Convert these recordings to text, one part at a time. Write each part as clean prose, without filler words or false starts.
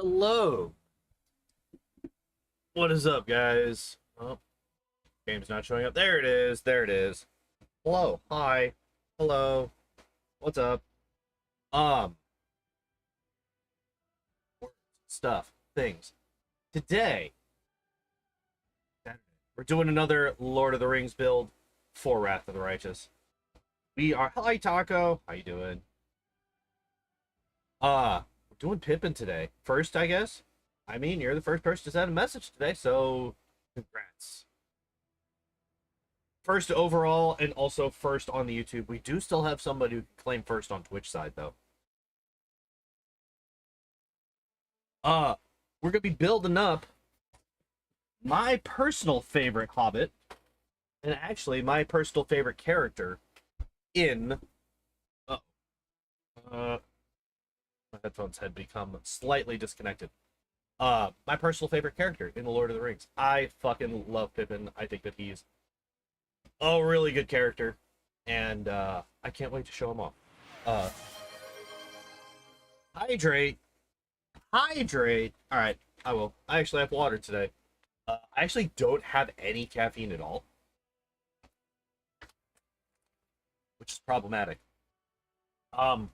Hello. What is up, guys? Oh, game's not showing up. There it is. There it is. Hello. Hi. Hello. What's up? Um, stuff, things. Today, we're doing another Lord of the Rings build for Wrath of the Righteous. We are. Hi, Taco. How you doing? We're doing Pippin today. First, I guess. I mean, you're the first person to send a message today, so congrats. First overall, and also first on the YouTube. We do still have somebody who can claim first on Twitch side, though. Uh, we're gonna be building up my personal favorite Hobbit, and actually my personal favorite character in. Oh, my headphones had become slightly disconnected. My personal favorite character in The Lord of the Rings. I fucking love Pippin. I think that he's a really good character, and I can't wait to show him off. Uh, hydrate, hydrate. All right, I will. I actually have water today. I actually don't have any caffeine at all, which is problematic. Um,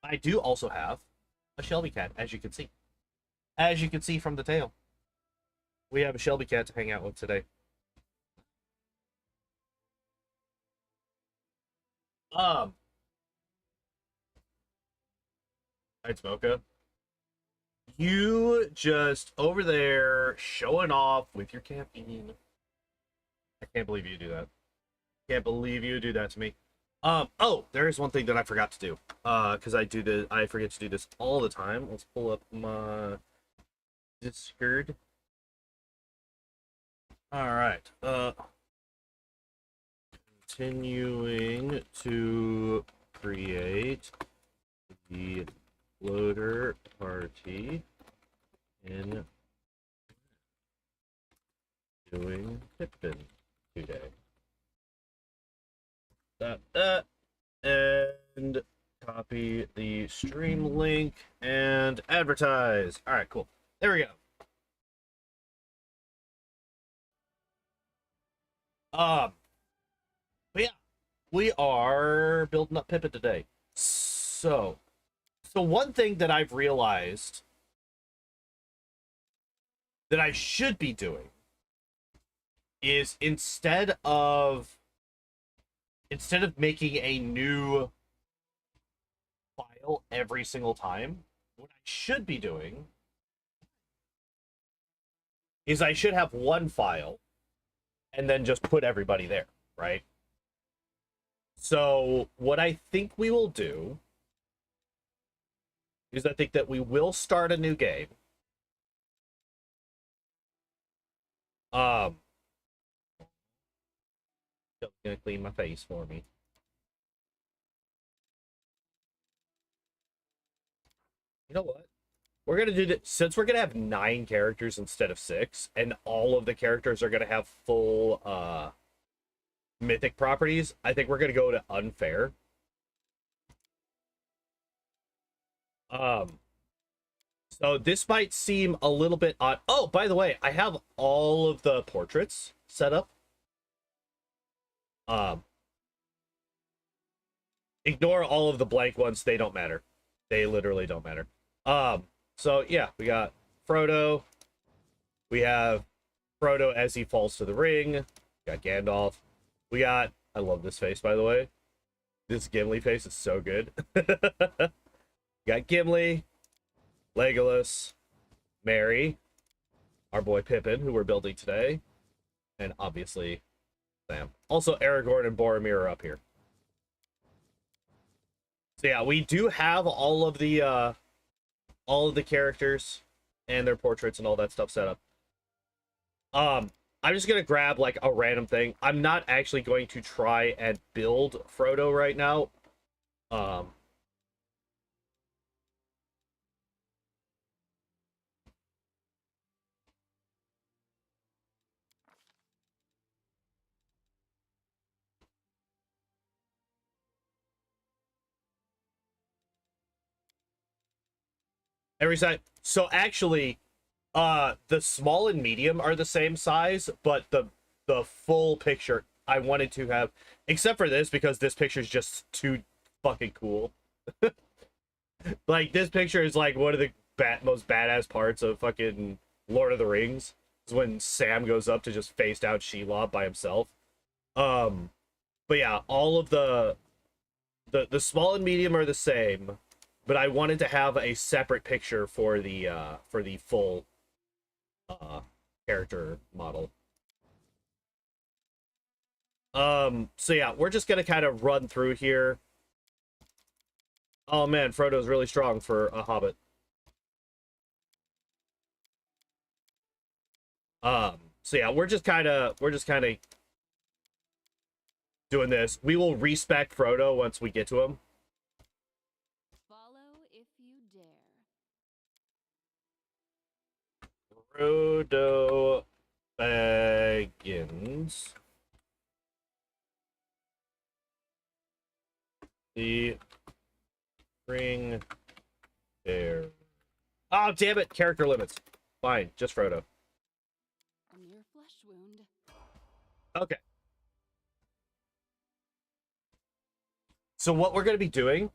I do also have a Shelby cat, as you can see. As you can see from the tail, we have a Shelby cat to hang out with today. Um, I'd Smoka. You just over there showing off with your caffeine. I can't believe you do that. Can't believe you do that to me. Oh, there is one thing that I forgot to do. Because I forget to do this all the time. Let's pull up my Discord. Alright. Continuing to create the loader party in doing Pippin today. And copy the stream link and advertise. All right, cool. There we go. Um, but yeah, we are building up Pippin today. So one thing that I've realized that I should be doing is instead of making a new file every single time, what I should be doing is I should have one file and then just put everybody there, right? So what I think we will do is I think that we will start a new game. Um, gonna clean my face for me. You know what? We're gonna do that since we're gonna have 9 characters instead of 6, and all of the characters are gonna have full mythic properties. I think we're gonna go to unfair. Um, so this might seem a little bit odd. Oh, by the way, I have all of the portraits set up. Um, Ignore all of the blank ones. They don't matter. They literally don't matter. So yeah, we got Frodo. We have Frodo as he falls to the ring. We got Gandalf. We got, I love this face, by the way. This Gimli face is so good. Got Gimli, Legolas, Merry, our boy Pippin, who we're building today, and obviously Sam. Also, Aragorn and Boromir are up here. So yeah, we do have all of the characters and their portraits and all that stuff set up. I'm just gonna grab like a random thing. I'm not actually going to try and build Frodo right now. Um, Every size. So actually, the small and medium are the same size, but the full picture I wanted to have, except for this, because this picture is just too fucking cool. Like, this picture is like one of the most badass parts of fucking Lord of the Rings, is when Sam goes up to just face down Shelob by himself. But yeah, all of the small and medium are the same, but I wanted to have a separate picture for the full character model. So yeah, we're just gonna kind of run through here. Oh man, Frodo's really strong for a hobbit. So yeah, we're just kind of doing this. We will respec Frodo once we get to him. Follow if you dare. Frodo Baggins. The ring there. Oh, damn it! Character limits. Fine, just Frodo. A mere flesh wound. Okay. So what we're going to be doing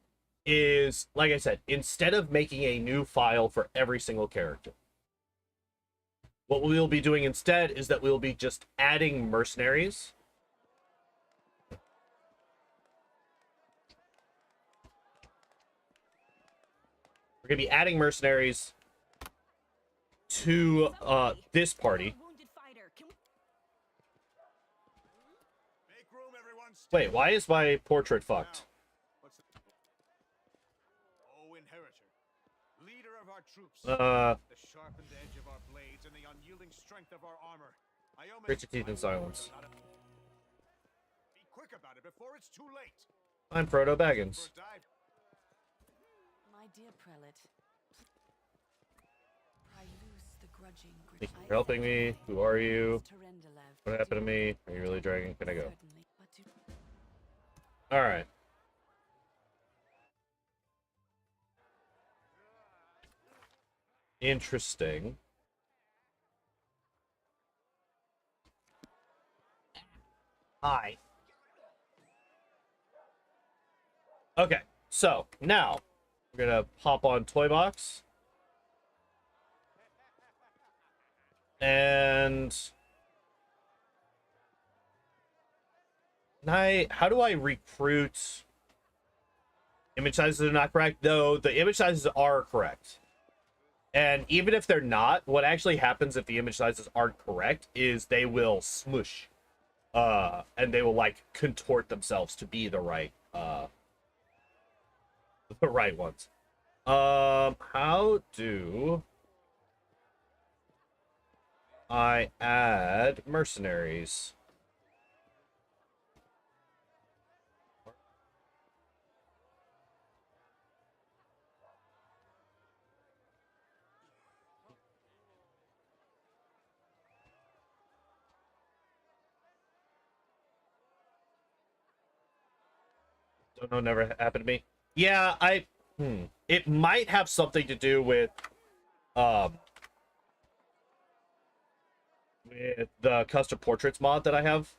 is, like I said, instead of making a new file for every single character, what we will be doing instead is that we will be just adding mercenaries. We're going to be adding mercenaries to this party. Wait, why is my portrait fucked? Oh, inheritor, leader of our troops, The sharpened edge of our blades and the unyielding strength of our armor. Grit your teeth in silence. Be quick about it before it's too late. I'm Frodo Baggins. My dear prelate, pry loose the grudging. Thank you for helping me. Who are you? What happened to me? Are you really dragging? Can I go? All right. Interesting. Hi. Okay, so now we're gonna hop on Toy Box. And how do I recruit? Image sizes are not correct. No, the image sizes are correct. And even if they're not, what actually happens if the image sizes aren't correct is they will smush. And they will like contort themselves to be the right ones. How do I add mercenaries? Don't know, never happened to me. Yeah, it might have something to do with the custom portraits mod that I have.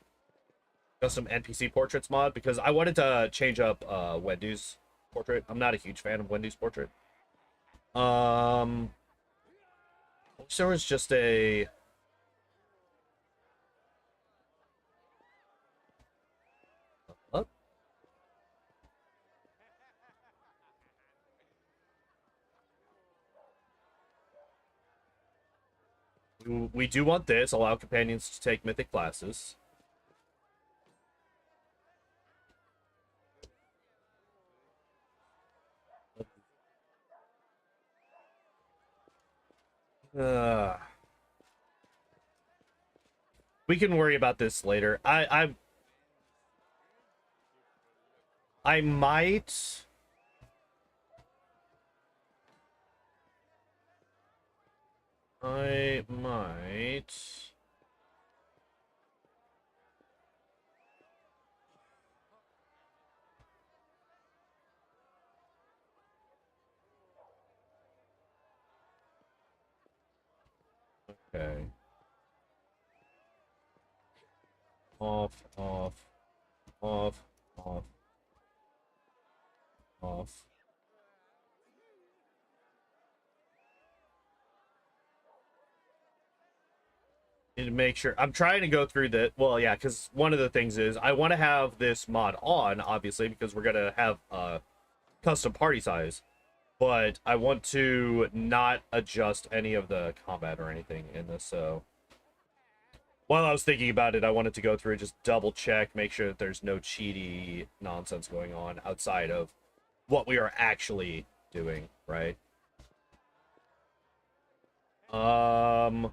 Custom NPC portraits mod, because I wanted to change up Wendy's portrait. I'm not a huge fan of Wendy's portrait. I wish there was just a we do want this. Allow companions to take mythic classes. We can worry about this later. I might. I might. Okay. Off, off, off, off, off. Need to make sure. I'm trying to go through the. Well, yeah, because one of the things is I want to have this mod on, obviously, because we're gonna have custom party size. But I want to not adjust any of the combat or anything in this. So while I was thinking about it, I wanted to go through and just double check, make sure that there's no cheaty nonsense going on outside of what we are actually doing, right? Um.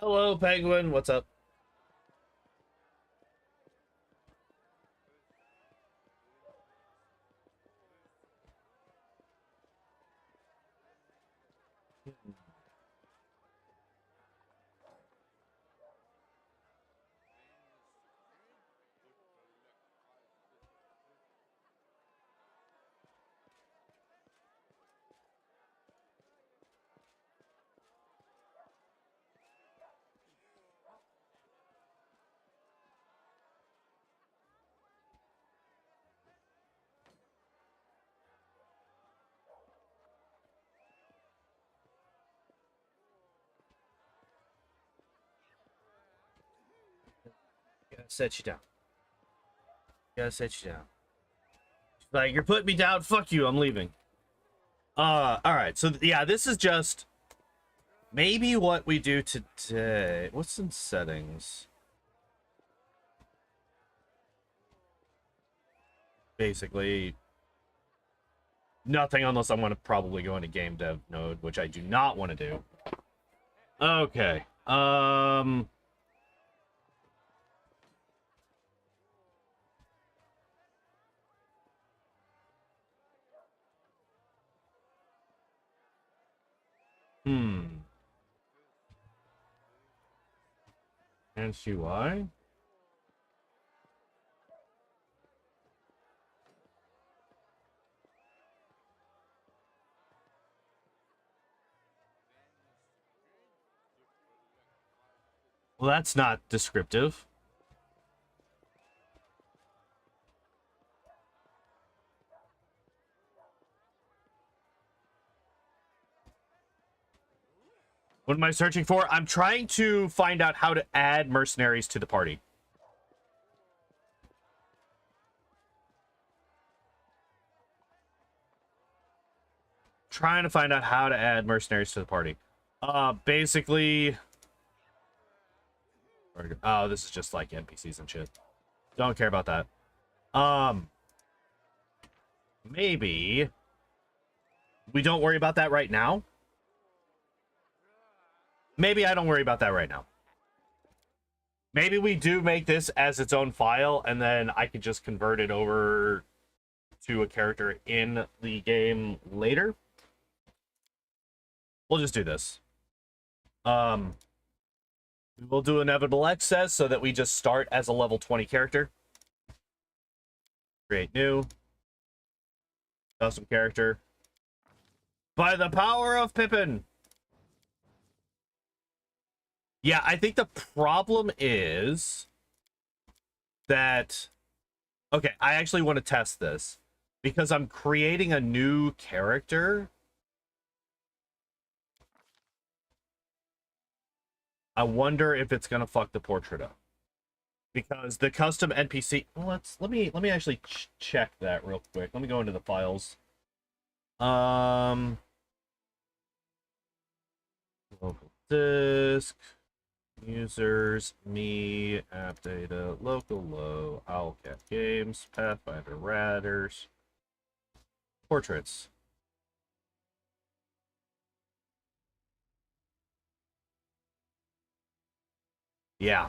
Hello, Penguin. What's up? Gotta set you down. Gotta set you down. She's like, you're putting me down. Fuck you. I'm leaving. All right. So yeah, this is just maybe what we do today. What's in settings? Basically, nothing unless I want to probably go into game dev mode, which I do not want to do. Okay. Hmm. Enhanced UI? Well, that's not descriptive. What am I searching for? I'm trying to find out how to add mercenaries to the party. Trying to find out how to add mercenaries to the party. Basically... Oh, this is just like NPCs and shit. Don't care about that. Maybe we don't worry about that right now. Maybe I don't worry about that right now. Maybe we do make this as its own file, and then I could just convert it over to a character in the game later. We'll just do this. We'll do inevitable access so that we just start as a level 20 character. Create new. Custom character. By the power of Pippin! Yeah, I think the problem is that... Okay, I actually want to test this. Because I'm creating a new character. I wonder if it's gonna fuck the portrait up. Because the custom NPC... Well, let me actually check that real quick. Let me go into the files. Local disk... Users, me, app data, local low, Owlcat Games, Pathfinder Radders, portraits. Yeah.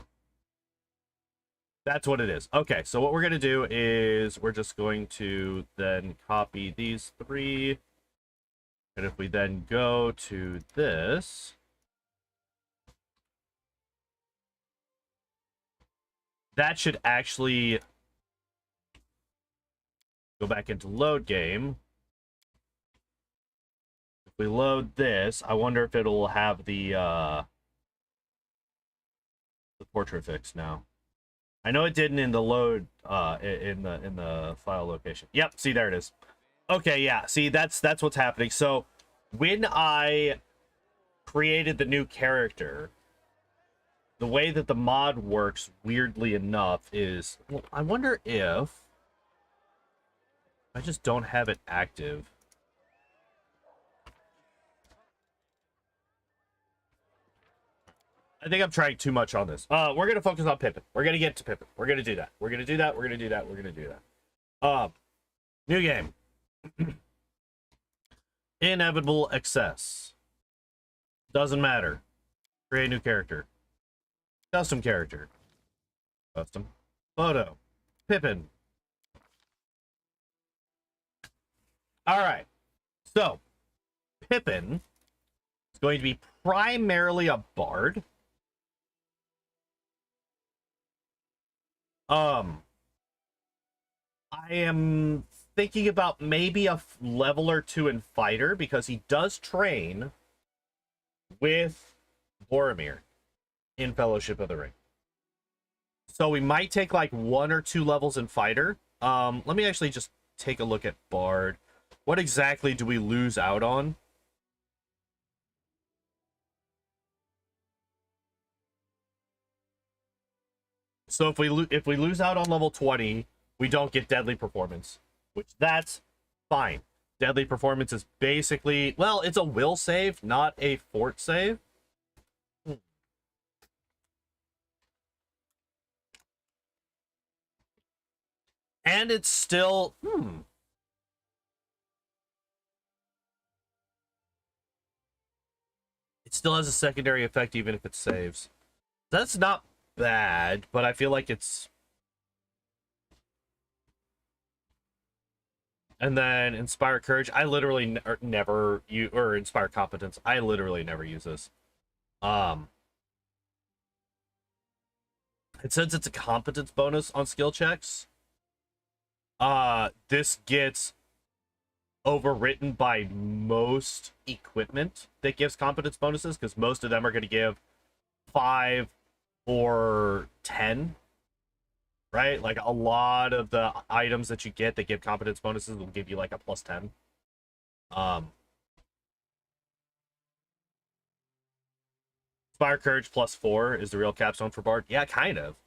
That's what it is. Okay, so what we're going to do is we're just going to then copy these three. And if we then go to this... That should actually Go back into load game. If we load this, I wonder if it'll have the portrait fix now. I know it didn't in the load in the file location. Yep, see, there it is. Okay, yeah, see, that's what's happening. So when I created the new character, the way that the mod works, weirdly enough, is, well, I wonder if I just don't have it active. I think I'm trying too much on this. We're gonna focus on Pippin. We're gonna get to Pippin. We're gonna do that. We're gonna do that. We're gonna do that. We're gonna do that. New game. Inevitable excess. Doesn't matter. Create new character. Custom character. Custom. Photo. Pippin. Alright. So, Pippin is going to be primarily a bard. I am thinking about maybe a level or two in fighter, because he does train with Boromir in Fellowship of the Ring. So we might take like 1 or 2 levels in fighter. Let me actually just take a look at bard. What exactly do we lose out on? So if we lose out on level 20, we don't get deadly performance, which that's fine. Deadly performance is basically, well, it's a will save, not a fort save. And it's still, it still has a secondary effect even if it saves. That's not bad, but I feel like it's... And then Inspire Courage, I literally never use, or Inspire Competence, I literally never use this. And since it's a competence bonus on skill checks, this gets overwritten by most equipment that gives competence bonuses, because most of them are going to give 5 or 10, right? Like a lot of the items that you get that give competence bonuses will give you like a plus 10. Inspire Courage plus 4 is the real capstone for Bard. Yeah, kind of.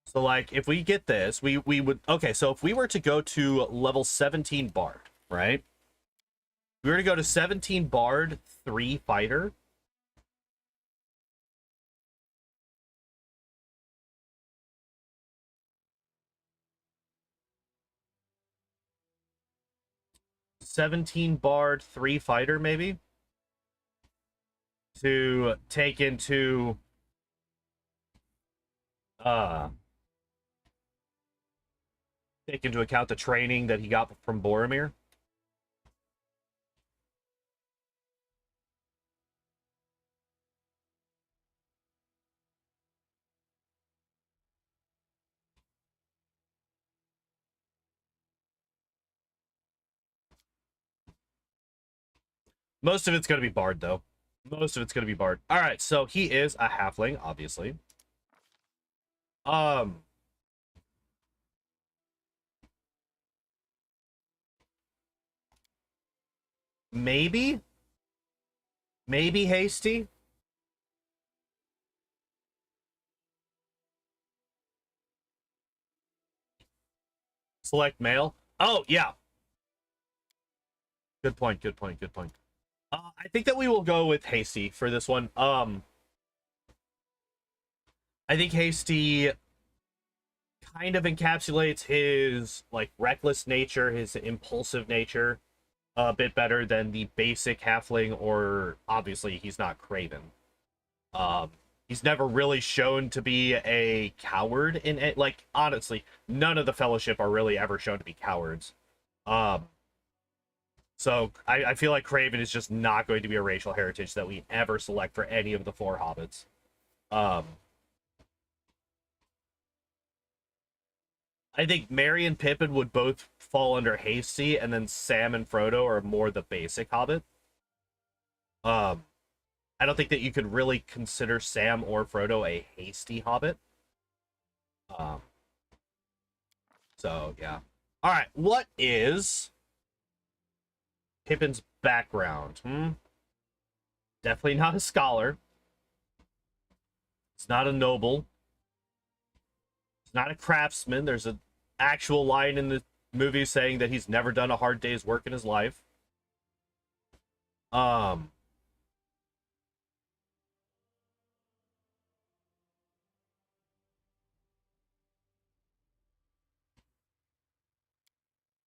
So like if we get this, we would, okay, so if we were to go to level 17 Bard, right? If we were to go to 17 Bard, 3 Fighter. $17 Bard, 3 Fighter, maybe? To take into account the training that he got from Boromir. Most of it's going to be Bard, though. Most of it's going to be Bard. All right, so he is a halfling, obviously. Maybe hasty. Select male. Oh, yeah. Good point, good point, good point. I think that we will go with hasty for this one. I think hasty kind of encapsulates his like reckless nature, his impulsive nature a bit better than the basic halfling, or obviously he's not Craven. He's never really shown to be a coward in it. Like, honestly, none of the Fellowship are really ever shown to be cowards. So I feel like Craven is just not going to be a racial heritage that we ever select for any of the 4 hobbits. I think Merry and Pippin would both fall under hasty, and then Sam and Frodo are more the basic Hobbit. I don't think that you could really consider Sam or Frodo a hasty Hobbit. Um, so yeah. All right, what is Pippin's background? Definitely not a scholar. It's not a noble. It's not a craftsman. There's an actual line in the movie saying that he's never done a hard day's work in his life.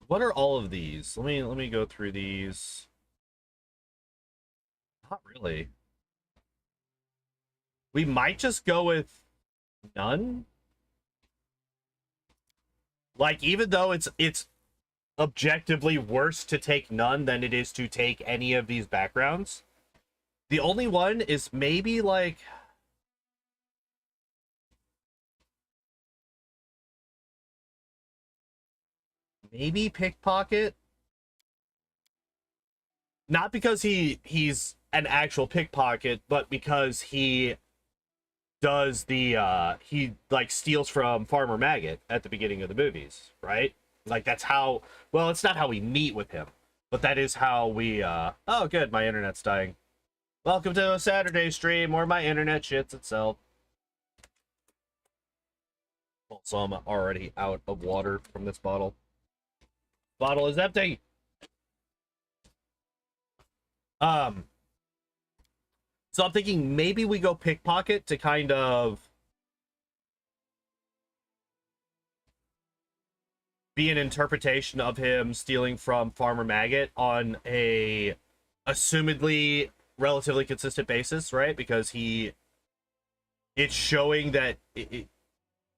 What are all of these? Let me go through these. Not really. We might just go with none. Like, even though it's objectively worse to take none than it is to take any of these backgrounds, the only one is maybe like maybe Pickpocket. Not because he's an actual pickpocket, but because he does the he like steals from Farmer Maggot at the beginning of the movies, right? Like that's how, well, it's not how we meet with him, but that is how we oh good, my internet's dying. Welcome to a Saturday stream where my internet shits itself. Also, I'm already out of water from this bottle. Bottle is empty. So I'm thinking maybe we go Pickpocket to kind of be an interpretation of him stealing from Farmer Maggot on a assumedly relatively consistent basis, right? Because it's showing that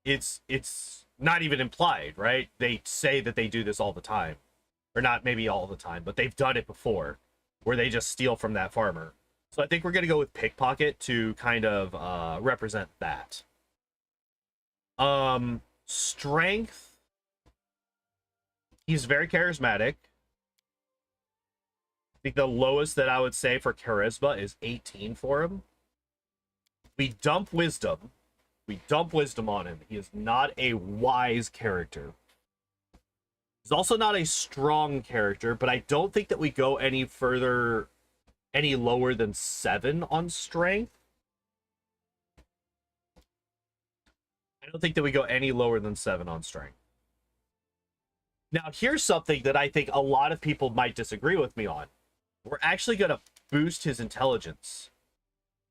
it's not even implied, right? They say that they do this all the time, or not maybe all the time, but they've done it before, where they just steal from that farmer. So I think we're gonna go with Pickpocket to kind of represent that. Strength. He's very charismatic. I think the lowest that I would say for charisma is 18 for him. We dump wisdom. We dump wisdom on him. He is not a wise character. He's also not a strong character, but I don't think that we go any further, any lower than 7 on strength. I don't think that we go any lower than 7 on strength. Now, here's something that I think a lot of people might disagree with me on. We're actually going to boost his intelligence.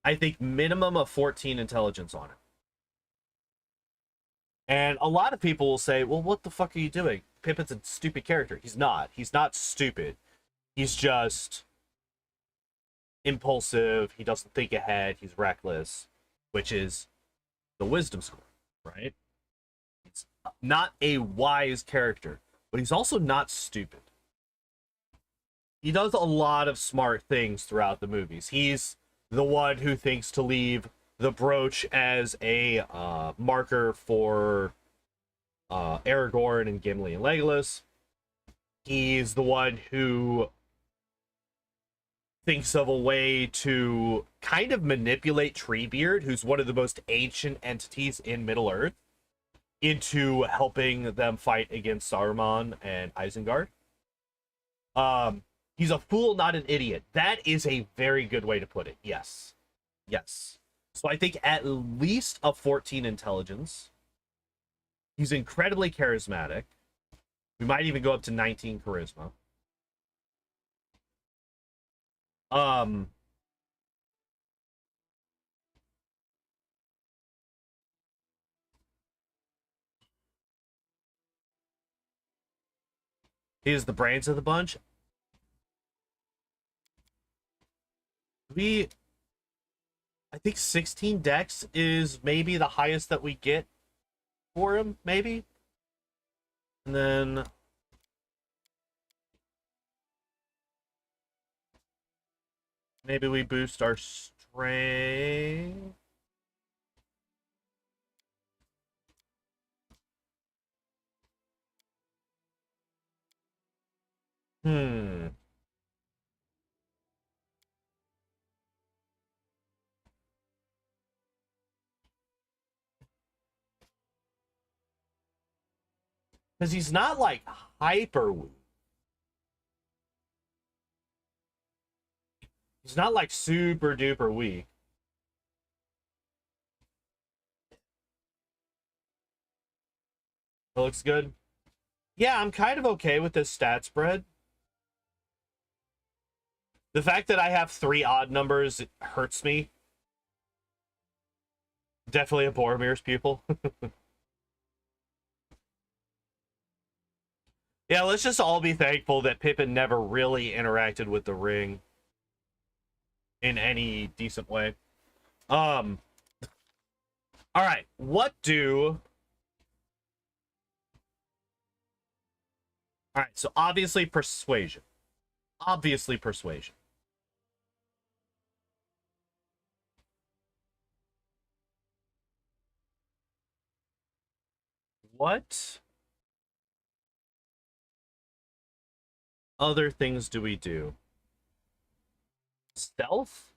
I think minimum of 14 intelligence on it. And a lot of people will say, well, what the fuck are you doing? Pippin's a stupid character. He's not. He's not stupid. He's just impulsive. He doesn't think ahead. He's reckless, which is the wisdom score, right? He's not a wise character, but he's also not stupid. He does a lot of smart things throughout the movies. He's the one who thinks to leave the brooch as a marker for Aragorn and Gimli and Legolas. He's the one who thinks of a way to kind of manipulate Treebeard, who's one of the most ancient entities in Middle-earth, into helping them fight against Saruman and Isengard. He's a fool, not an idiot. That is a very good way to put it. Yes. Yes. So I think at least a 14 intelligence. He's incredibly charismatic. We might even go up to 19 charisma. He is the brains of the bunch. I think 16 dex is maybe the highest that we get for him, maybe. And then maybe we boost our strength. Hmm. Because he's not like hyper weak. He's not like super duper weak. It looks good. Yeah, I'm kind of okay with this stat spread. The fact that I have 3 odd numbers hurts me. Definitely a Boromir's pupil. Yeah, let's just all be thankful that Pippin never really interacted with the ring in any decent way. All right, what do... All right, so obviously persuasion. Obviously persuasion. What other things do we do? Stealth?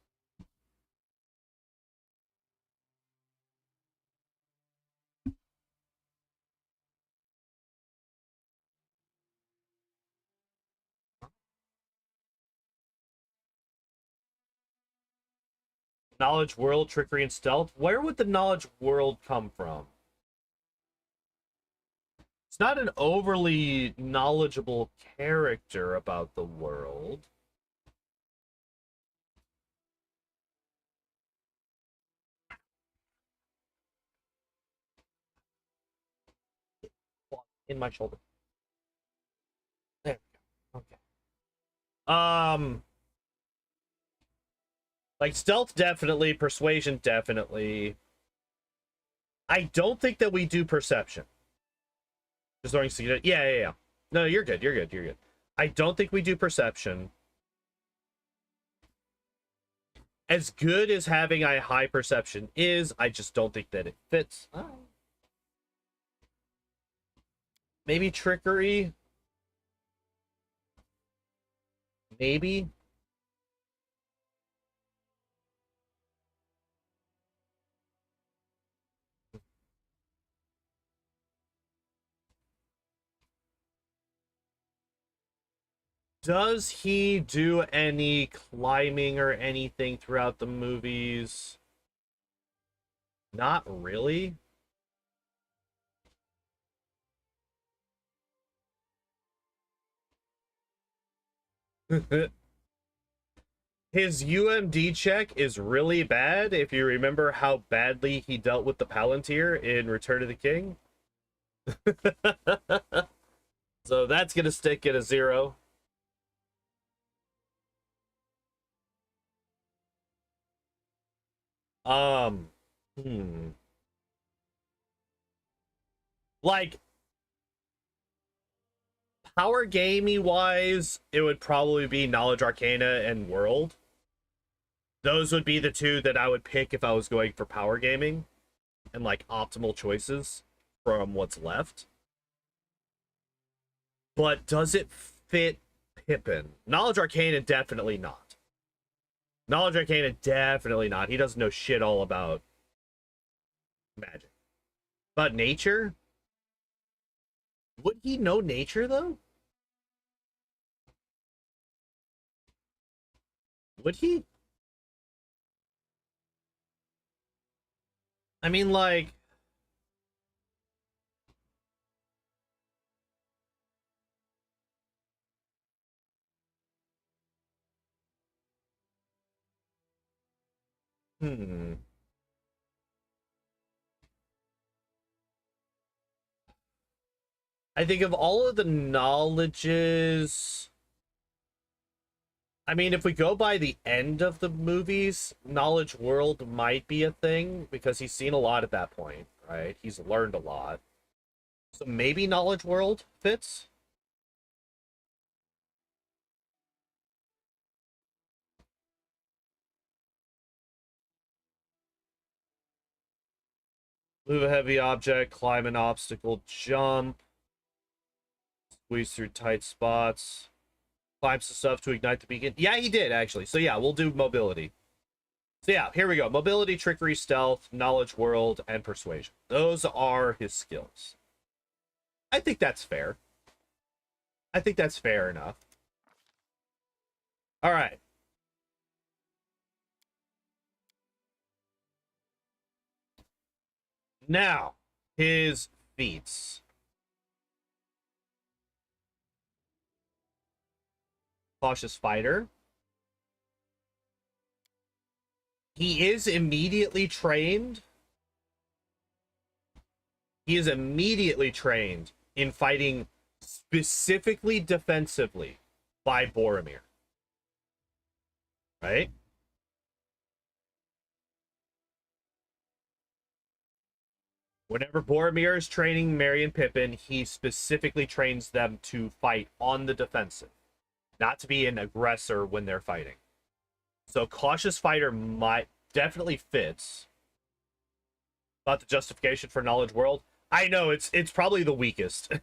Knowledge world, trickery, and stealth? Where would the knowledge world come from? It's not an overly knowledgeable character about the world. In my shoulder. There we go. Okay. Like stealth definitely, persuasion definitely. I don't think that we do perception. Just throwing yeah. No, you're good. You're good. You're good. I don't think we do perception. As good as having a high perception is, I just don't think that it fits. Oh. Maybe trickery. Maybe. Does he do any climbing or anything throughout the movies? Not really. His UMD check is really bad if you remember how badly he dealt with the Palantir in Return of the King. So that's going to stick at a 0. Um, hmm. Like, power gamey wise, it would probably be Knowledge Arcana and World. Those would be the 2 that I would pick if I was going for power gaming and like optimal choices from what's left. But does it fit Pippin? Knowledge Arcana, definitely not. Knowledge Arcana, definitely not. He doesn't know shit all about magic. But nature? Would he know nature, though? Would he? I mean, like... Hmm. I think of all of the knowledges... I mean, if we go by the end of the movies, Knowledge World might be a thing, because he's seen a lot at that point, right? He's learned a lot. So maybe Knowledge World fits? Move a heavy object, climb an obstacle, jump, squeeze through tight spots. Climbs the stuff to ignite the beacon. Yeah, he did, actually. So yeah, we'll do mobility. So yeah, here we go. Mobility, trickery, stealth, knowledge world, and persuasion. Those are his skills. I think that's fair. I think that's fair enough. All right. Now, his feats. Cautious fighter. He is immediately trained. He is immediately trained in fighting specifically defensively by Boromir. Right? Whenever Boromir is training Merry and Pippin, he specifically trains them to fight on the defensive, not to be an aggressor when they're fighting. So Cautious Fighter might definitely fits. About the justification for Knowledge World, I know it's probably the weakest.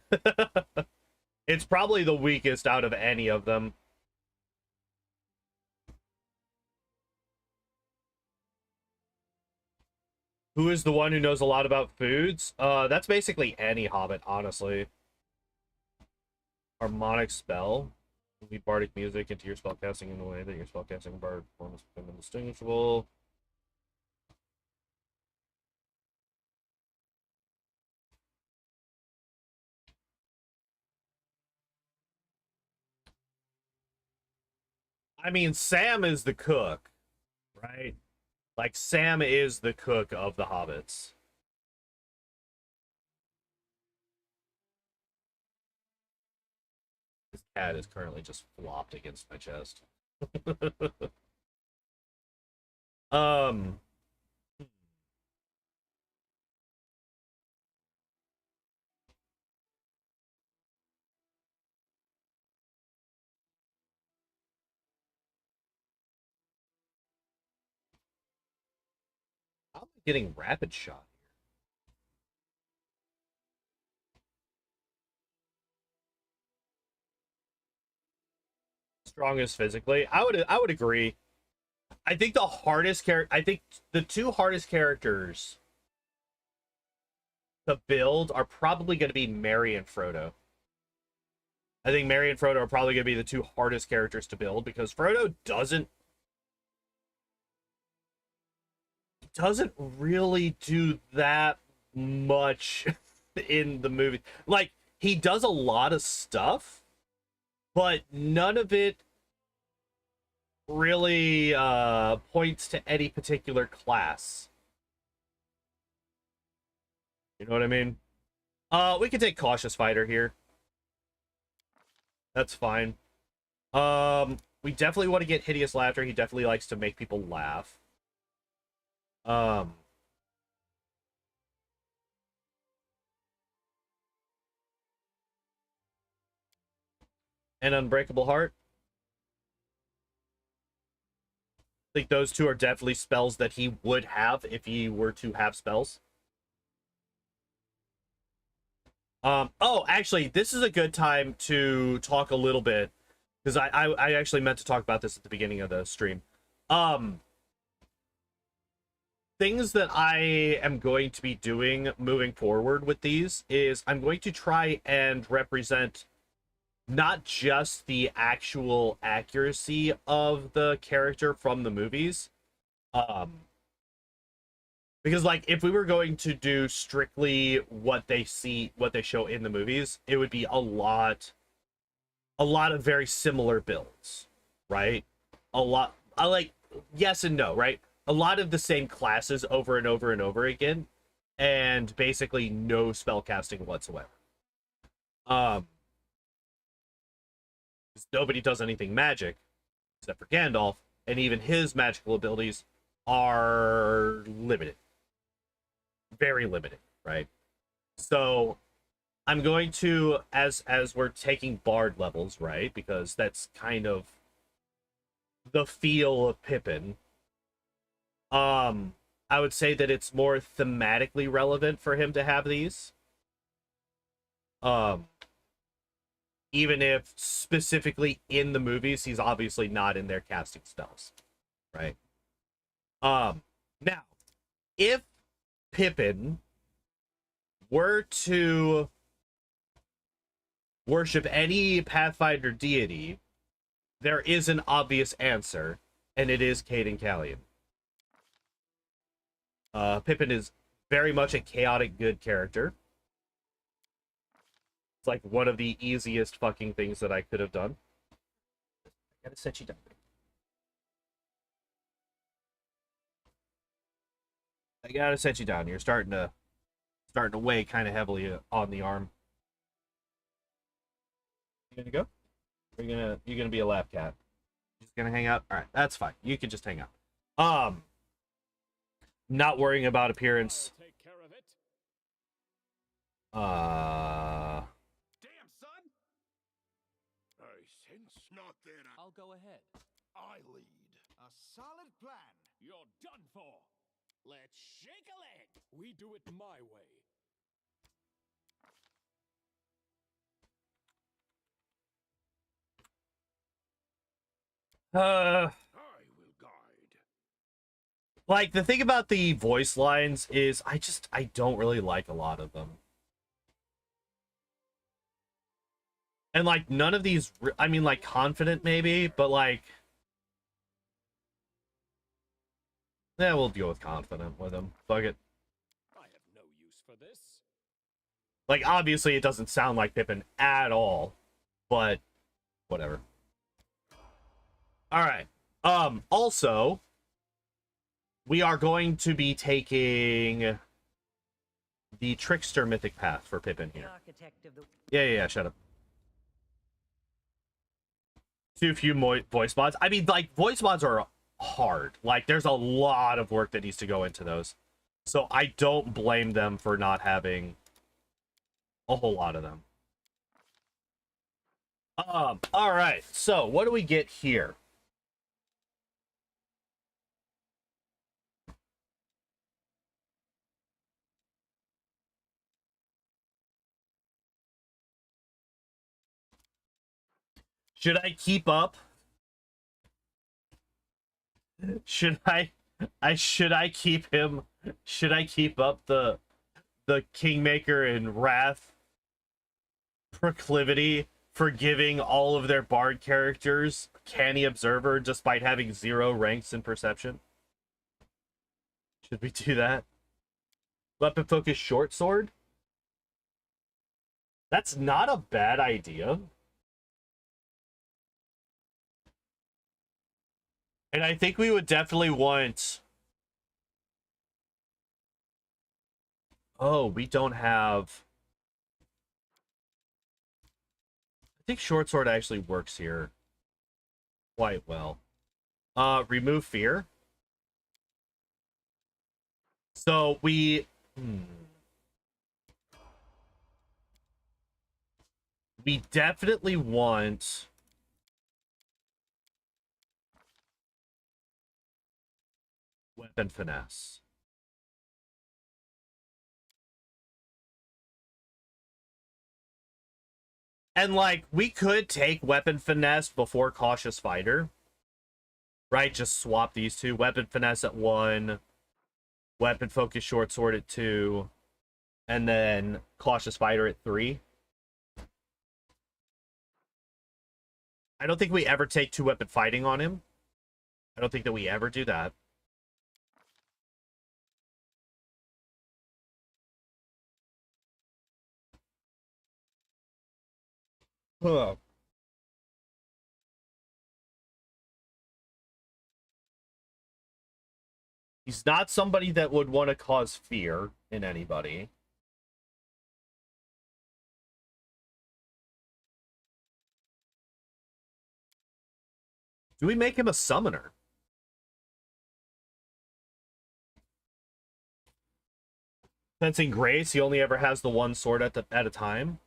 It's probably the weakest out of any of them. Who is the one who knows a lot about foods? That's basically any hobbit, honestly. Harmonic spell. Lead bardic music into your spellcasting in a way that your spellcasting bard performance become indistinguishable. I mean, Sam is the cook, right? Like, Sam is the cook of the hobbits. This cat is currently just flopped against my chest. um... How am I getting rapid shot? Strongest physically. I would agree. I think the hardest character, I think the two hardest characters to build are probably going to be Merry and Frodo. I think Merry and Frodo are probably going to be the two hardest characters to build because Frodo doesn't really do that much in the movie. Like, he does a lot of stuff, but none of it really points to any particular class. You know what I mean? We could take Cautious Fighter here. That's fine. We definitely want to get Hideous Laughter. He definitely likes to make people laugh. And Unbreakable Heart. I think those two are definitely spells that he would have if he were to have spells. Oh, actually, this is a good time to talk a little bit because I actually meant to talk about this at the beginning of the stream. Things that I am going to be doing moving forward with these is I'm going to try and represent not just the actual accuracy of the character from the movies, because like if we were going to do strictly what they show in the movies, it would be a lot of very similar builds, right? Like, yes and no, right? A lot of the same classes over and over and over again, and basically no spellcasting whatsoever. Nobody does anything magic except for Gandalf, and even his magical abilities are limited. Very limited, right? So I'm going to, as we're taking bard levels, right? Because that's kind of the feel of Pippin. I would say that it's more thematically relevant for him to have these. even if specifically in the movies he's obviously not in there casting spells, right? Now, if Pippin were to worship any Pathfinder deity, there is an obvious answer, and it is Cayden Cailean. Pippin is very much a chaotic good character. It's like one of the easiest fucking things that I could have done. I gotta set you down. I gotta set you down. You're starting to weigh kind of heavily on the arm. You gonna go? Or you gonna be a lap cat? Just gonna hang out? All right, that's fine. You can just hang out. Not worrying about appearance. I'll take care of it. Damn, son! I sense not then. I'll go ahead. I lead. A solid plan. You're done for. Let's shake a leg. We do it my way. I will guide. Like, the thing about the voice lines is I don't really like a lot of them. And, like, none of these, I mean, like, confident maybe, but, like, yeah, we'll deal with confident with him. Fuck it. I have no use for this. Like, obviously it doesn't sound like Pippin at all, but whatever. All right. Also, we are going to be taking the Trickster mythic path for Pippin here. Architect of the Yeah, shut up. Too few voice mods. I mean, like, voice mods are hard. Like, there's a lot of work that needs to go into those. So I don't blame them for not having a whole lot of them. All right. So what do we get here? Should I keep up? Should I keep him? Should I keep up the Kingmaker and Wrath proclivity for giving all of their bard characters Canny Observer despite having 0 ranks in perception? Should we do that? Weapon focus short sword? That's not a bad idea. And I think we would definitely want... Oh, we don't have... I think short sword actually works here quite well. Remove fear. So we... We definitely want... Weapon finesse. And, like, we could take weapon finesse before cautious fighter. Right? Just swap these two. Weapon finesse at 1. Weapon focus short sword at 2. And then cautious fighter at 3. I don't think we ever take 2-weapon fighting on him. I don't think that we ever do that. Huh. He's not somebody that would want to cause fear in anybody. Do we make him a summoner? Sensing Grace, he only ever has the 1 sword at a time.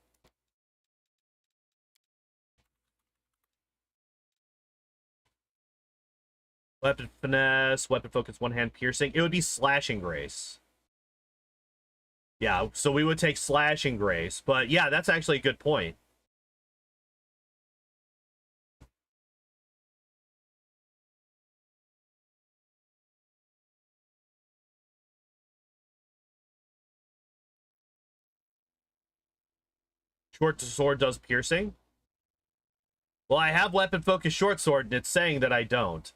Weapon finesse, weapon focus, 1-hand piercing. It would be slashing grace. Yeah, so we would take slashing grace. But yeah, that's actually a good point. Short sword does piercing. Well, I have weapon focus short sword, and it's saying that I don't.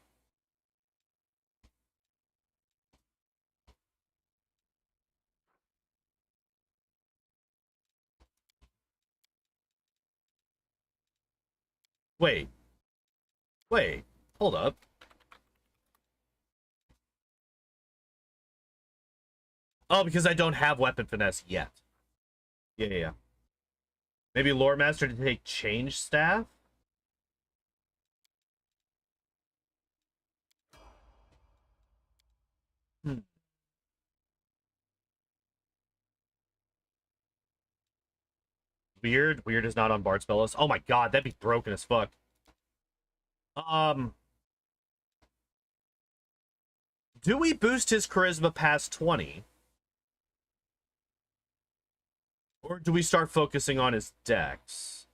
Wait. Wait. Hold up. Oh, because I don't have weapon finesse yet. Yeah. Maybe lore master to take change staff? Hmm. Weird. Weird is not on Bard spell list. Oh my god, that'd be broken as fuck. Do we boost his charisma past 20? Or do we start focusing on his dex?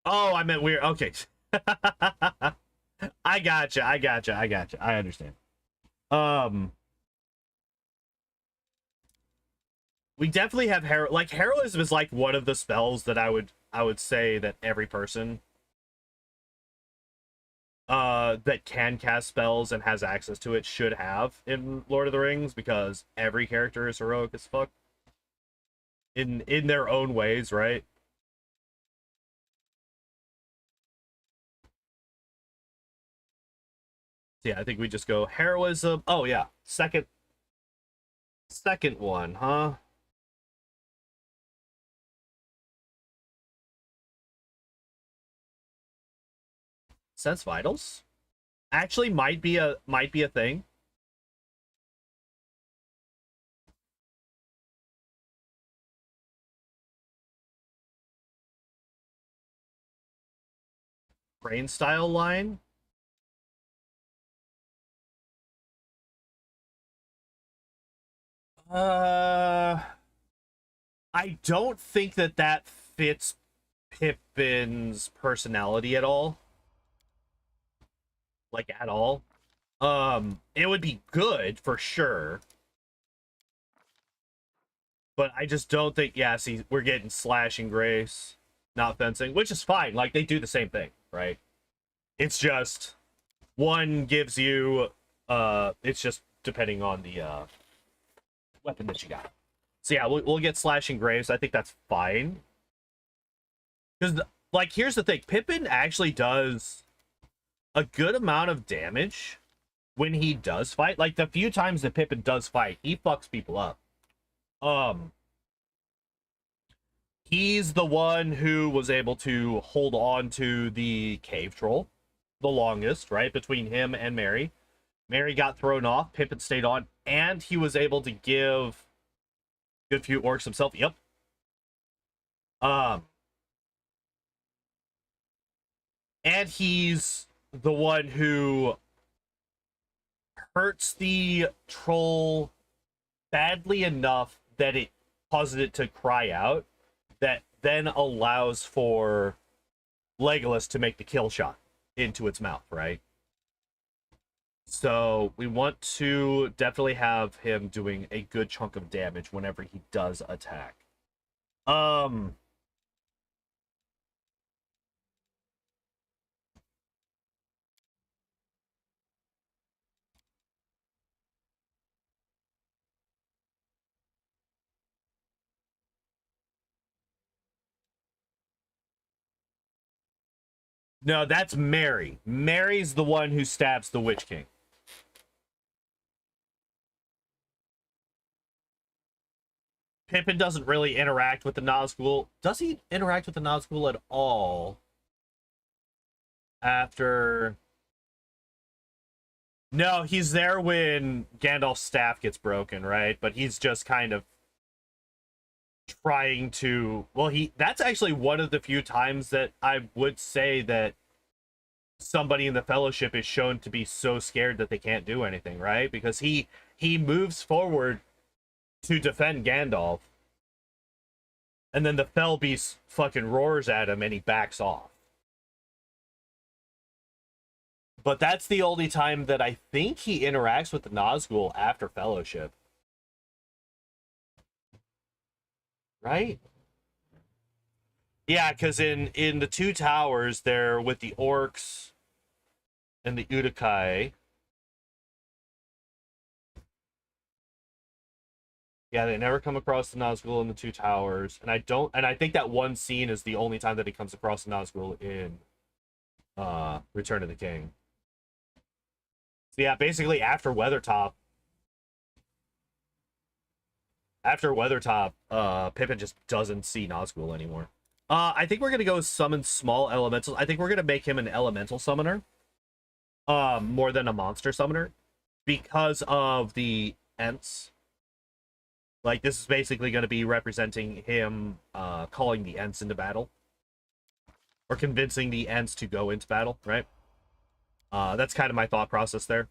Oh, I meant weird. Okay. I gotcha. I understand. We definitely have heroism is like one of the spells that I would say that every person that can cast spells and has access to it should have in Lord of the Rings, because every character is heroic as fuck in their own ways, right? So yeah, I think we just go heroism. Oh yeah, second one, huh? Sense vitals actually might be a thing. Brain style line. I don't think that fits Pippin's personality at all. Like, at all. It would be good for sure. But I just don't think, yeah, see, we're getting slash and grace, not fencing, which is fine. Like, they do the same thing, right? It's just, one gives you, it's just depending on the, weapon that you got. So yeah, we'll get slash and graves. I think that's fine. Because, like, here's the thing. Pippin actually does a good amount of damage when he does fight. Like, the few times that Pippin does fight, he fucks people up. He's the one who was able to hold on to the cave troll the longest, right? Between him and Merry. Merry got thrown off, Pippin stayed on, and he was able to give a good few orcs himself. Yep. And he's the one who hurts the troll badly enough that it causes it to cry out, that then allows for Legolas to make the kill shot into its mouth, right? So we want to definitely have him doing a good chunk of damage whenever he does attack. No, that's Merry. Merry's the one who stabs the Witch King. Pippin doesn't really interact with the Nazgul. Does he interact with the Nazgul at all? After... No, he's there when Gandalf's staff gets broken, right? But he's just kind of trying to... Well, that's actually one of the few times that I would say that somebody in the Fellowship is shown to be so scared that they can't do anything, right? Because he moves forward to defend Gandalf, And then the Fell Beast fucking roars at him and he backs off. But that's the only time that I think he interacts with the Nazgul after Fellowship. Right? Yeah, because in the Two Towers, they're with the orcs and the Udakai. Yeah, they never come across the Nazgul in the Two Towers. And I think that one scene is the only time that he comes across the Nazgul in Return of the King. So yeah, basically after Weathertop, Pippin just doesn't see Nazgul anymore. I think we're gonna go summon small elementals. I think we're gonna make him an elemental summoner, more than a monster summoner, because of the Ents. Like, this is basically gonna be representing him calling the Ents into battle, or convincing the Ents to go into battle, right? That's kind of my thought process there.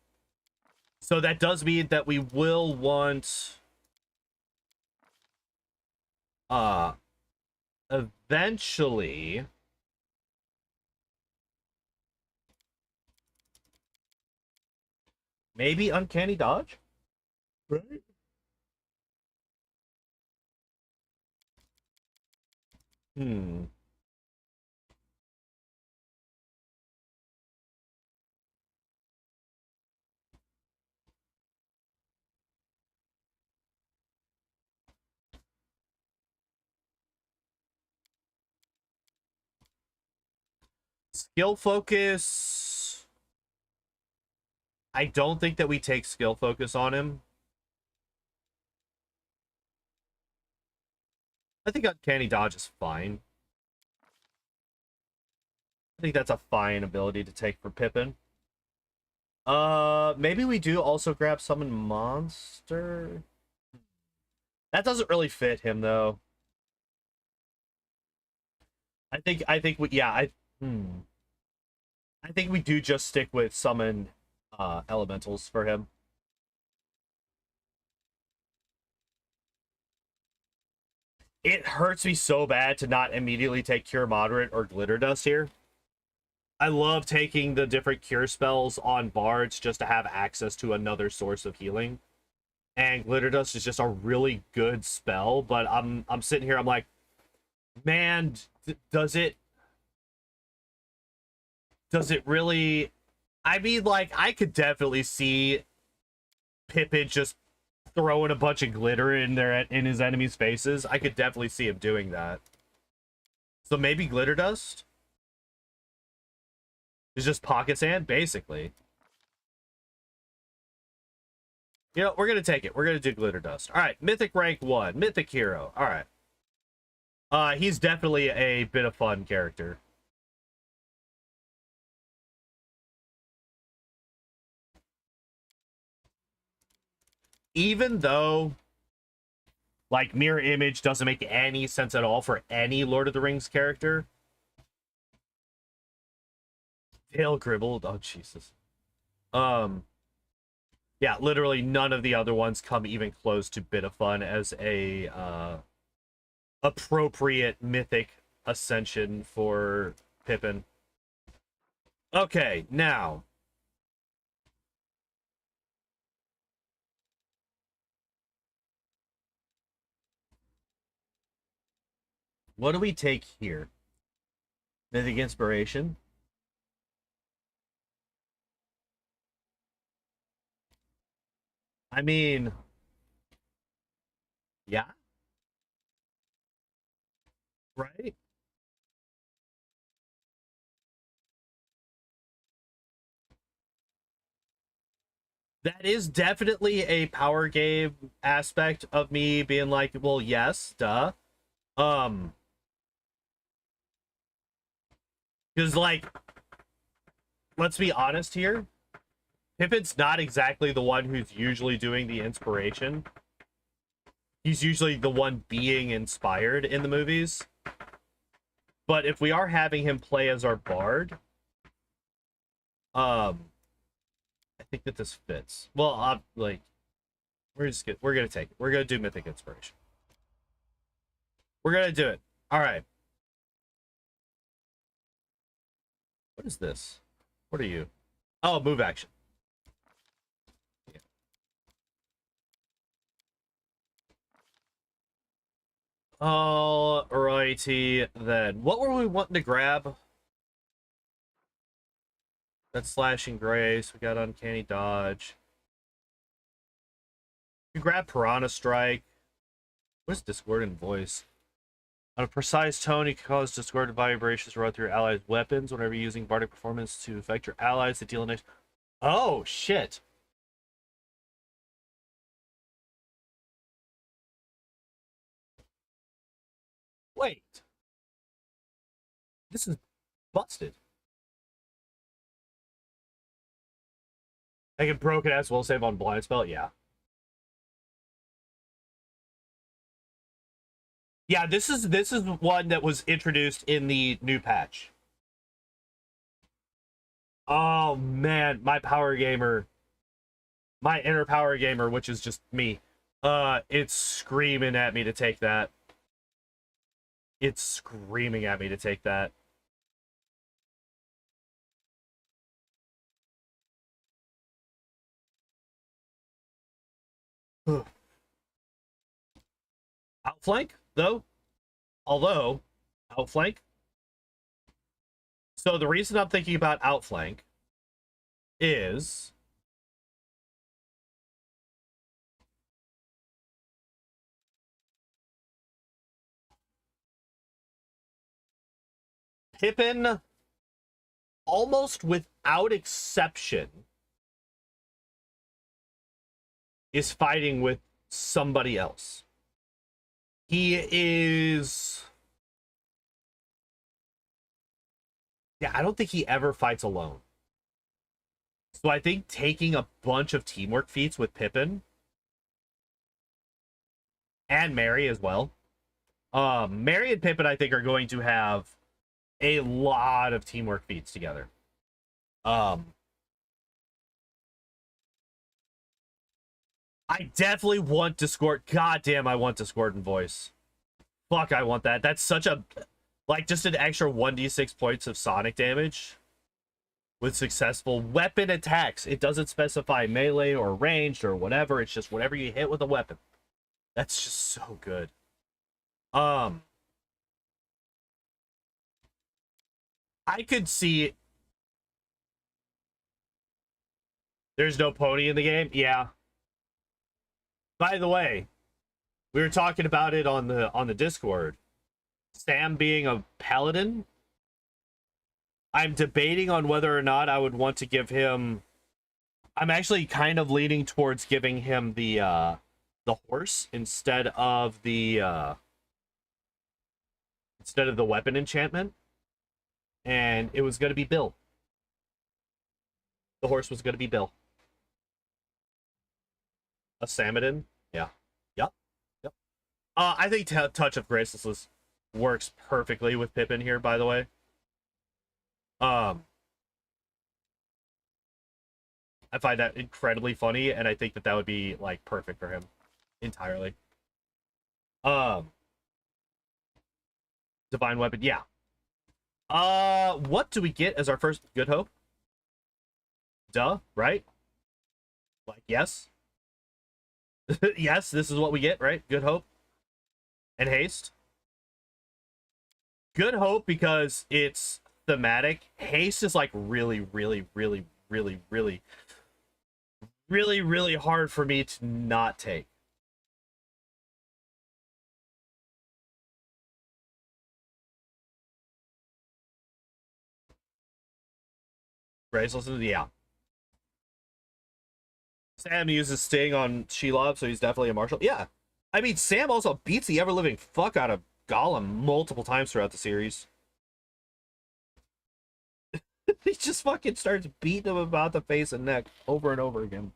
So that does mean that we will want eventually maybe Uncanny Dodge, right? Skill focus. I don't think that we take skill focus on him. I think Uncanny Dodge is fine. I think that's a fine ability to take for Pippin. Maybe we do also grab Summon Monster. That doesn't really fit him though. I think we I think we do just stick with summon elementals for him. It hurts me so bad to not immediately take Cure Moderate or Glitter Dust here. I love taking the different cure spells on bards just to have access to another source of healing. And Glitter Dust is just a really good spell, but I'm sitting here, I'm like, man, does it really? I mean, like, I could definitely see Pippin just throwing a bunch of glitter in his enemies' faces. I could definitely see him doing that. So maybe Glitter Dust is just pocket sand, basically. You know, we're gonna take it. We're gonna do Glitter Dust. All right, Mythic rank 1, Mythic hero. All right. He's definitely a bit of fun character. Even though, like, Mirror Image doesn't make any sense at all for any Lord of the Rings character. Dale Gribble. Oh, Jesus. Yeah, literally none of the other ones come even close to bit of fun as a appropriate mythic ascension for Pippin. Okay, now what do we take here? Mythic Inspiration. I mean, yeah. Right? That is definitely a power game aspect of me being like, well, yes, duh. Because, like, let's be honest here. Pippin's not exactly the one who's usually doing the inspiration. He's usually the one being inspired in the movies. But if we are having him play as our bard, I think that this fits. Well, like, we're gonna take it. We're gonna do Mythic Inspiration. We're gonna do it. All right. What is this? What are you? Oh, move action. Yeah. All righty then. What were we wanting to grab? That's slashing grace. We got uncanny dodge. You grab piranha strike. What's discordant voice? On a precise tone, you can cause discordant vibrations to run through your allies' weapons whenever you're using bardic performance to affect your allies to deal a nice. Oh shit! Wait, this is busted. I can broken ass will save on blind spell. Yeah. Yeah, this is one that was introduced in the new patch. Oh man, my power gamer, my inner power gamer, which is just me, it's screaming at me to take that. It's screaming at me to take that. Outflank, though. Although, outflank. So the reason I'm thinking about outflank is Pippin, almost without exception, is fighting with somebody else. He is... Yeah, I don't think he ever fights alone. So I think taking a bunch of teamwork feats with Pippin and Mary as well. Mary and Pippin, I think, are going to have a lot of teamwork feats together. I definitely want Discord. Goddamn, I want Discordant voice. Fuck, I want that. That's such a... Like, just an extra 1d6 points of sonic damage with successful weapon attacks. It doesn't specify melee or ranged or whatever. It's just whatever you hit with a weapon. That's just so good. I could see... There's no pony in the game? Yeah. By the way, we were talking about it on the Discord. Sam being a paladin, I'm debating on whether or not I would want to give him... I'm actually kind of leaning towards giving him the horse instead of the weapon enchantment. And it was going to be Bill. The horse was going to be Bill. A Samadin? Yeah. Yep. Yep. I think Touch of Graceless works perfectly with Pippin here, by the way. I find that incredibly funny, and I think that would be, like, perfect for him. Entirely. Divine Weapon, yeah. What do we get as our first Good Hope? Duh, right? Like, yes. Yes, this is what we get, right? Good Hope. And Haste. Good Hope because it's thematic. Haste is, like, really, really, really, really, really, really, really hard for me to not take. Graceless, yeah. Sam uses Sting on Shelob, so he's definitely a martial. Yeah. I mean, Sam also beats the ever-living fuck out of Gollum multiple times throughout the series. He just fucking starts beating him about the face and neck over and over again.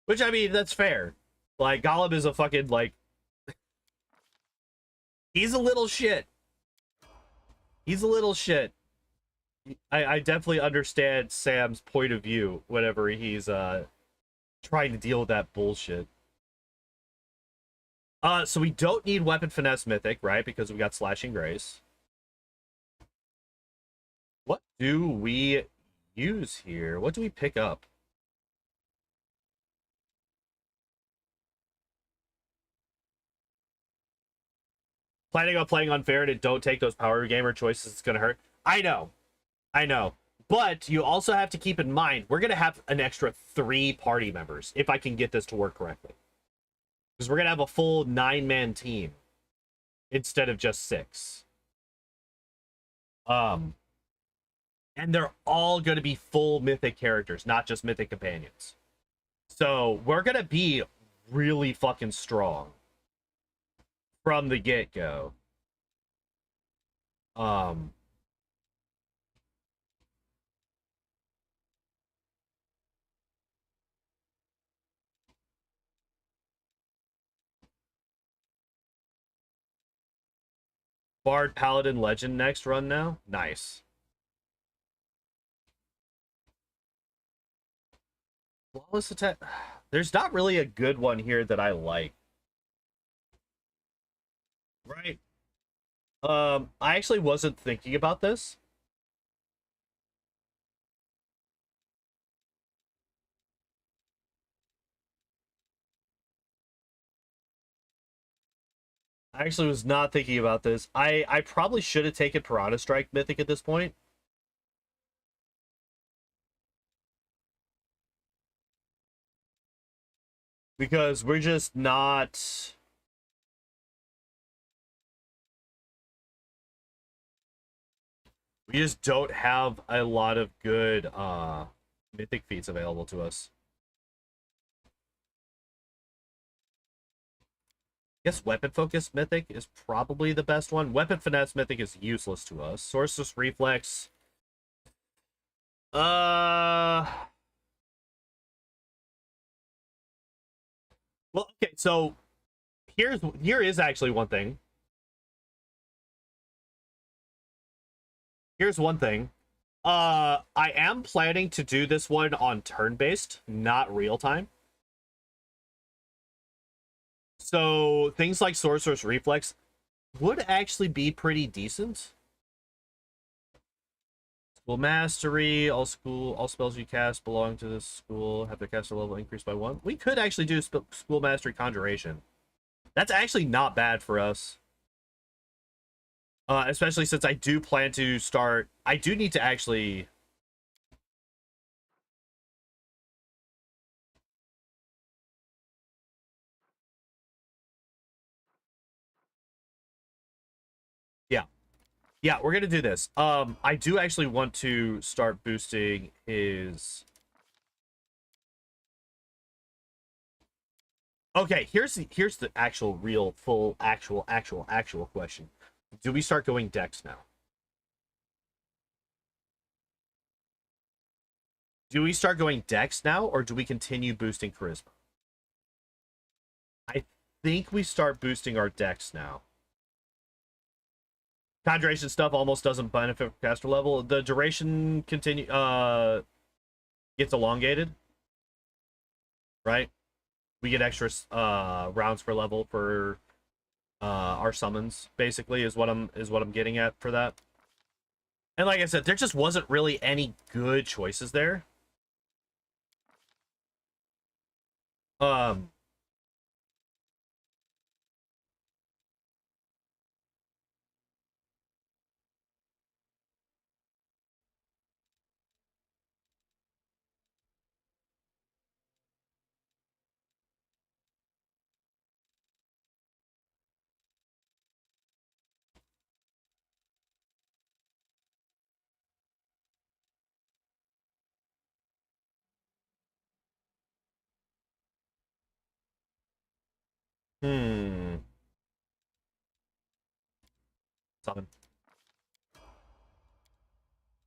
Which, I mean, that's fair. Like, Gollum is a fucking, like... He's a little shit. He's a little shit. I definitely understand Sam's point of view whenever he's trying to deal with that bullshit. So we don't need Weapon Finesse Mythic, right? Because we got Slashing Grace. What do we use here? What do we pick up? Planning on playing unfair and don't take those power gamer choices, it's gonna hurt. I know. But you also have to keep in mind, we're gonna have an extra 3 party members, if I can get this to work correctly. Because we're gonna have a full 9-man team instead of just 6. And they're all gonna be full mythic characters, not just mythic companions. So we're gonna be really fucking strong from the get-go. Bard, Paladin, Legend next run now? Nice. Flawless attack. There's not really a good one here that I like. Right? I actually wasn't thinking about this. I actually was not thinking about this. I probably should have taken Piranha Strike Mythic at this point. Because we're just not... We just don't have a lot of good mythic feats available to us. I guess Weapon Focus Mythic is probably the best one. Weapon Finesse Mythic is useless to us. Sorceress Reflex. Well, okay, so here is actually one thing. Here's one thing. I am planning to do this one on turn-based, not real-time. So things like Sorcerer's Reflex would actually be pretty decent. School Mastery, all spells you cast belong to this school have their caster level increased by 1. We could actually do School Mastery Conjuration. That's actually not bad for us. Especially since I do plan to start... I do need to actually... Yeah, we're gonna do this. I do actually want to start boosting his... Okay, here's the actual real full actual question. Do we start going Dex now? Do we start going Dex now, or do we continue boosting Charisma? I think we start boosting our Dex now. Conjuration stuff almost doesn't benefit from caster level. The duration gets elongated, right? We get extra rounds per level for our summons. Basically, is what I'm getting at for that. And like I said, there just wasn't really any good choices there. Summon.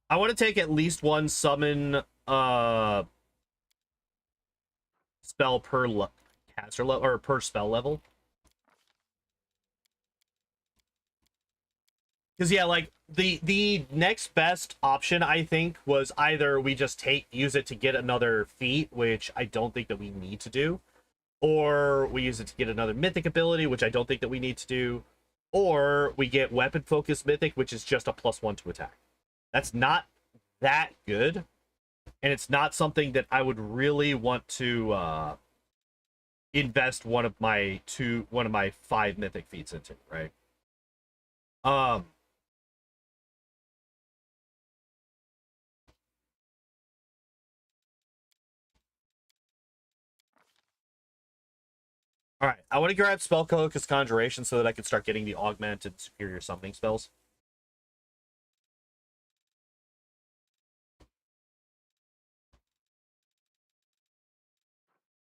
I want to take at least one summon spell per caster level or per spell level. Because yeah, like the next best option I think was either we just use it to get another feat, which I don't think that we need to do, or we use it to get another mythic ability, which I don't think that we need to do, or we get weapon focused mythic, which is just a +1 to attack. That's not that good, and it's not something that I would really want to invest one of my 5 mythic feats into, right? All right, I want to grab Spell Focus Conjuration so that I can start getting the augmented superior summoning spells.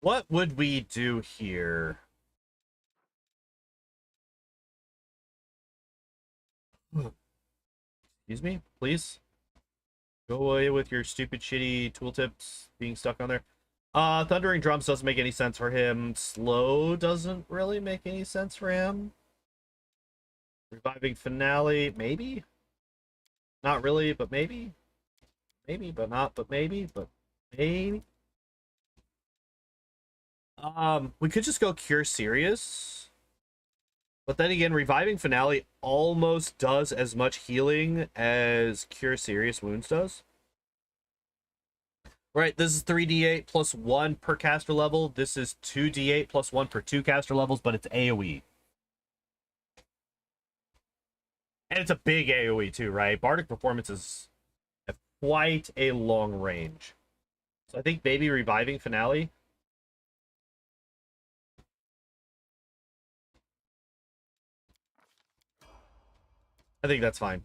What would we do here? Excuse me, please. Go away with your stupid, shitty tooltips being stuck on there. Thundering Drums doesn't make any sense for him. Slow doesn't really make any sense for him. Reviving Finale, maybe? Not really, but maybe? Maybe, but not, but maybe, but maybe? We could just go Cure Serious. But then again, Reviving Finale almost does as much healing as Cure Serious Wounds does. Right, this is 3d8 plus 1 per caster level. This is 2d8 plus 1 per 2 caster levels, but it's AoE. And it's a big AoE too, right? Bardic Performance is quite a long range. So I think maybe Reviving Finale. I think that's fine.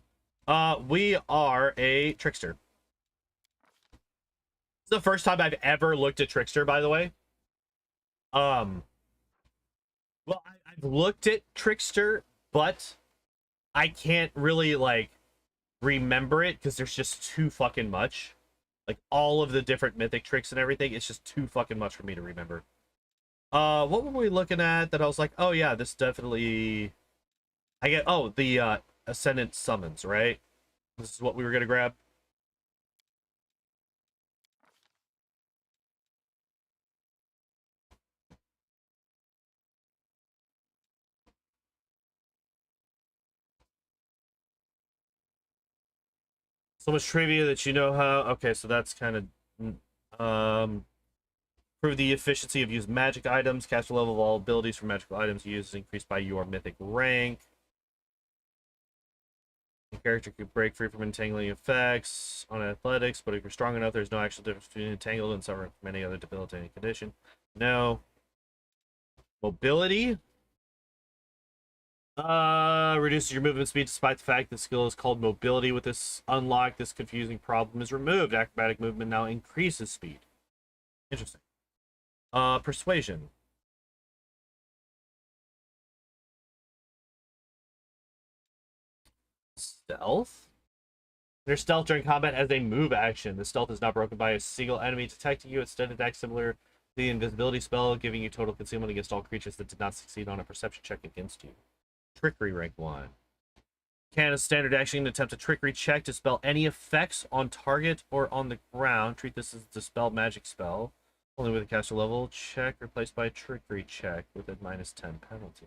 We are a Trickster. It's the first time I've ever looked at Trickster, by the way. Well, I've looked at Trickster, but I can't really, like, remember it because there's just too fucking much. Like, all of the different mythic tricks and everything, it's just too fucking much for me to remember. What were we looking at that I was like, oh yeah, this definitely... the Ascendant Summons, right? This is what we were gonna grab. So much trivia that you know how... Okay, so that's kind of... Improve the efficiency of used magic items. Caster level of all abilities for magical items used is increased by your mythic rank. The character could break free from entangling effects on athletics, but if you're strong enough, there's no actual difference between entangled and suffering from any other debilitating condition. No. Mobility. Reduces your movement speed despite the fact the skill is called mobility. With this unlock, this confusing problem is removed. Acrobatic movement now increases speed. Interesting. Persuasion. Stealth. Their stealth during combat as a move action. The stealth is not broken by a single enemy detecting you. Instead, attacks similar to the invisibility spell, giving you total concealment against all creatures that did not succeed on a perception check against you. Trickery rank 1. Can a standard action attempt a trickery check to dispel any effects on target or on the ground. Treat this as a dispel magic spell. Only with a caster level check replaced by a trickery check with a -10 penalty.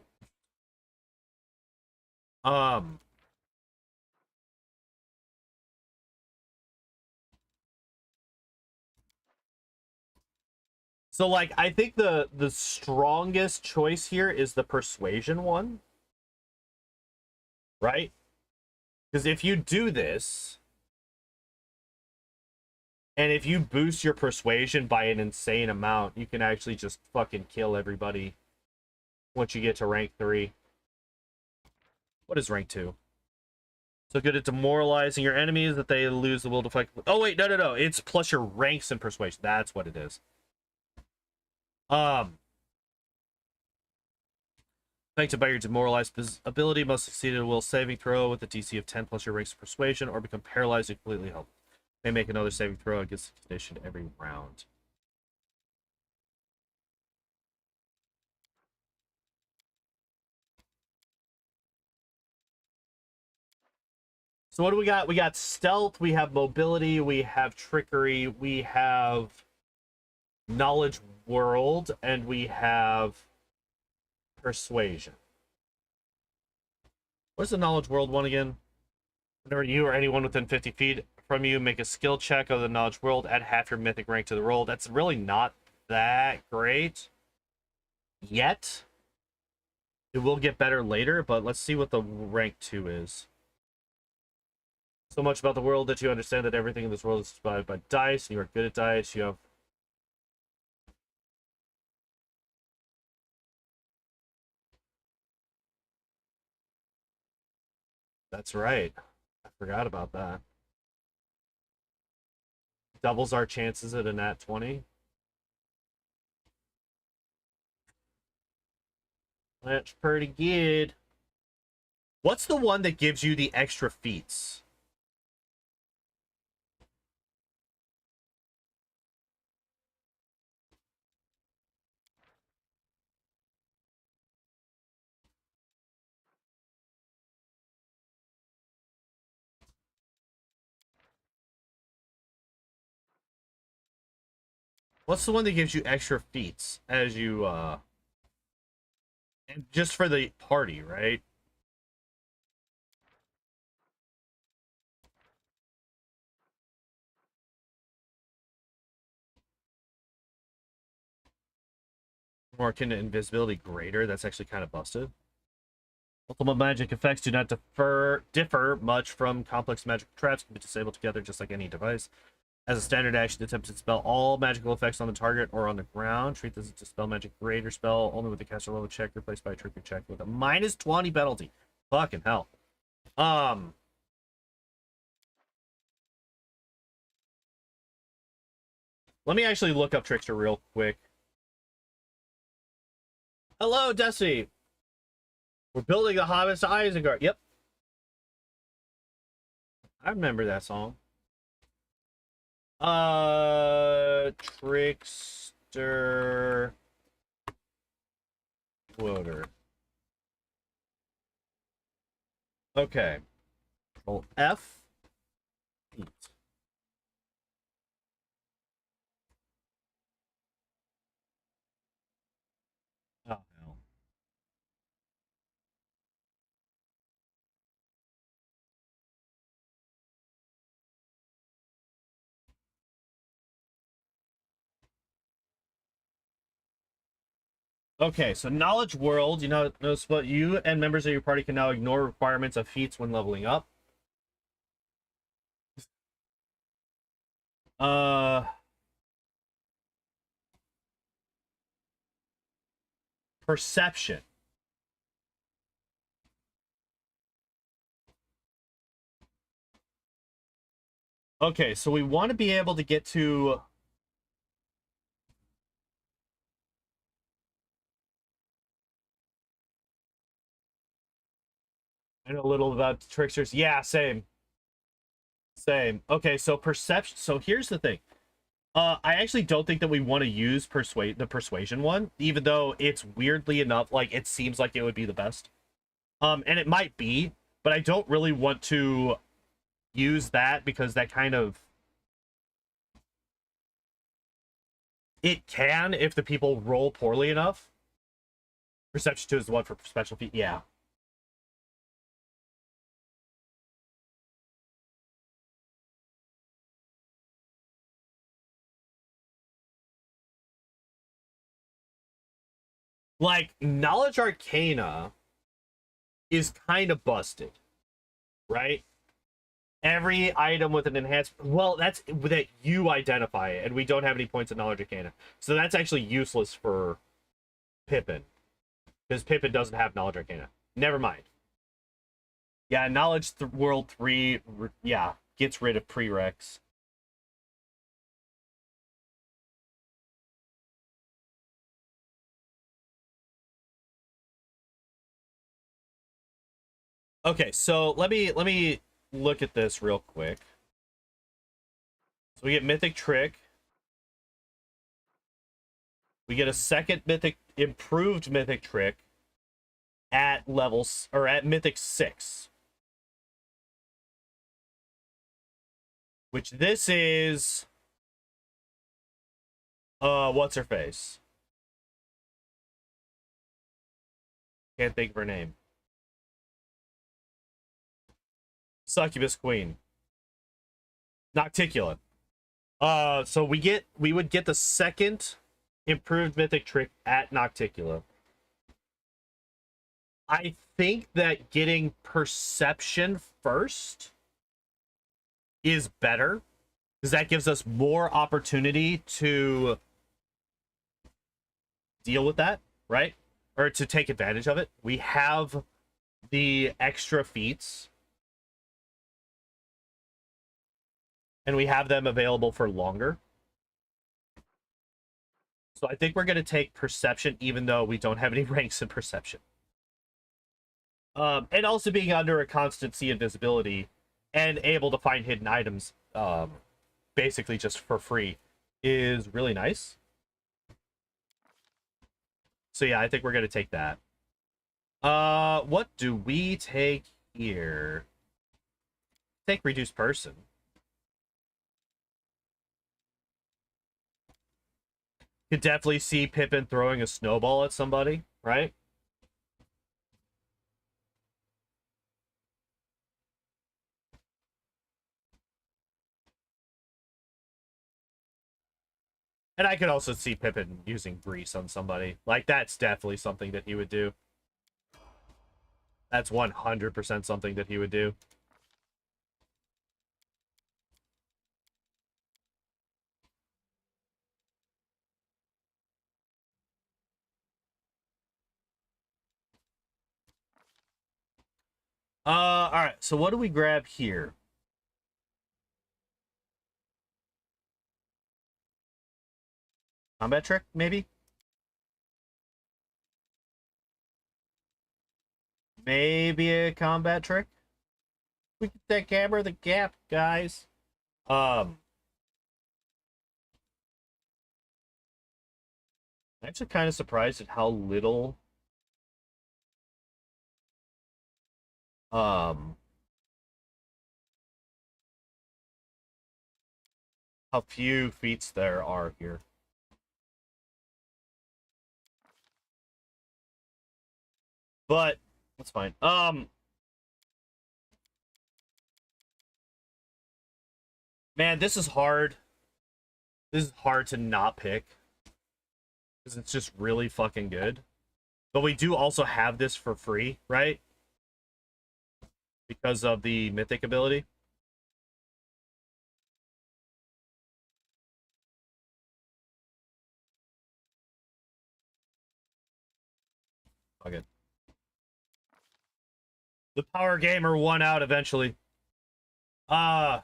So, like, I think the strongest choice here is the persuasion one. Right? Because if you do this, and if you boost your persuasion by an insane amount, you can actually just fucking kill everybody once you get to rank 3. What is rank 2? So good at demoralizing your enemies that they lose the will to fight. Oh, wait, no. It's plus your ranks in persuasion. That's what it is. Affected by your demoralized ability, must succeed at a will saving throw with a DC of 10 plus your ranks of persuasion, or become paralyzed and completely helpless. May make another saving throw against the condition every round. So what do we got? We got stealth, we have mobility, we have trickery, we have knowledge world, and we have persuasion. What's the knowledge world one again? Whenever you or anyone within 50 feet from you make a skill check of the knowledge world, add half your mythic rank to the roll. That's really not that great yet. It will get better later, but let's see what the rank 2 is. So much about the world that you understand that everything in this world is divided by dice, and you are good at dice. You have... That's right. I forgot about that. Doubles our chances at a nat 20. That's pretty good. What's the one that gives you the extra feats? What's the one that gives you extra feats as you, and just for the party, right? More akin to invisibility greater. That's actually kind of busted. Ultimate magic effects do not differ much from complex magic traps. Can be disabled together just like any device. As a standard action, attempt to dispel all magical effects on the target or on the ground. Treat this as a dispel magic greater spell only with the caster level check replaced by a trigger check with a -20 penalty. Fucking hell. Let me actually look up Trickster real quick. Hello, Destiny. We're building the hobbits to Isengard. Yep. I remember that song. Trickster WOTR. Okay. Control F. Eat. Oh, hell. Okay, so Knowledge World, you know, notice what you and members of your party can now ignore requirements of feats when leveling up. Perception. Okay, so we want to be able to get to... I know a little about tricksters. Yeah, same. Same. Okay, so perception. So here's the thing. I actually don't think that we want to use the persuasion one, even though it's weirdly enough, like, it seems like it would be the best. And it might be, but I don't really want to use that because that kind of... It can if the people roll poorly enough. Perception 2 is the one for special feat. Yeah. Like, Knowledge Arcana is kind of busted, right? Every item with an enhanced... Well, that's that you identify it, and we don't have any points of Knowledge Arcana. So that's actually useless for Pippin. Because Pippin doesn't have Knowledge Arcana. Never mind. Yeah, Knowledge World 3, yeah, gets rid of prereqs. Okay, so let me look at this real quick. So we get Mythic Trick. We get a second improved Mythic Trick at levels, or at Mythic 6. Which this is What's her face? Can't think of her name. Succubus Queen. Nocticula. So we would get the second improved mythic trick at Nocticula. I think that getting perception first is better, because that gives us more opportunity to deal with that, right? Or to take advantage of it. We have the extra feats, and we have them available for longer. So I think we're going to take perception, even though we don't have any ranks in perception. And also being under a constant sea invisibility and able to find hidden items basically just for free is really nice. So yeah, I think we're going to take that. What do we take here? Take reduced person. Could definitely see Pippin throwing a snowball at somebody, right? And I could also see Pippin using grease on somebody. Like, that's definitely something that he would do. That's 100% something that he would do. Alright, so what do we grab here? Combat trick, maybe? Maybe a combat trick? We get that camera the gap, guys. I'm actually kind of surprised at how little how few feats there are here. But that's fine. Man, this is hard. This is hard to not pick, because it's just really fucking good. But we do also have this for free, right? Because of the mythic ability. Okay. The power gamer won out eventually. They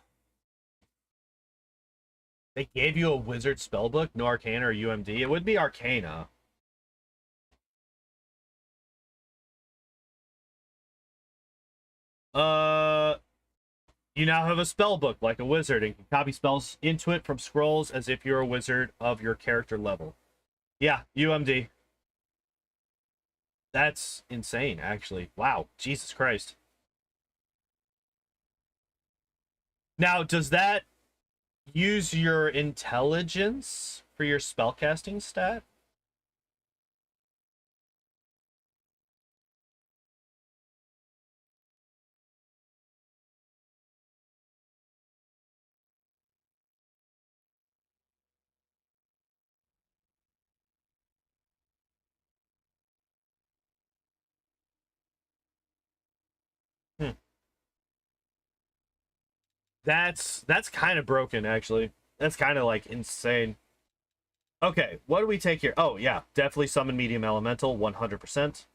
gave you a wizard spellbook, no Arcana or UMD. It would be Arcana. You now have a spellbook like a wizard and can copy spells into it from scrolls as if you're a wizard of your character level. Yeah, UMD. That's insane, actually. Wow, Jesus Christ. Now, does that use your intelligence for your spellcasting stat? Hmm. That's kind of broken, actually. That's kind of like insane. Okay, what do we take here? Oh yeah, definitely summon medium elemental, 100%.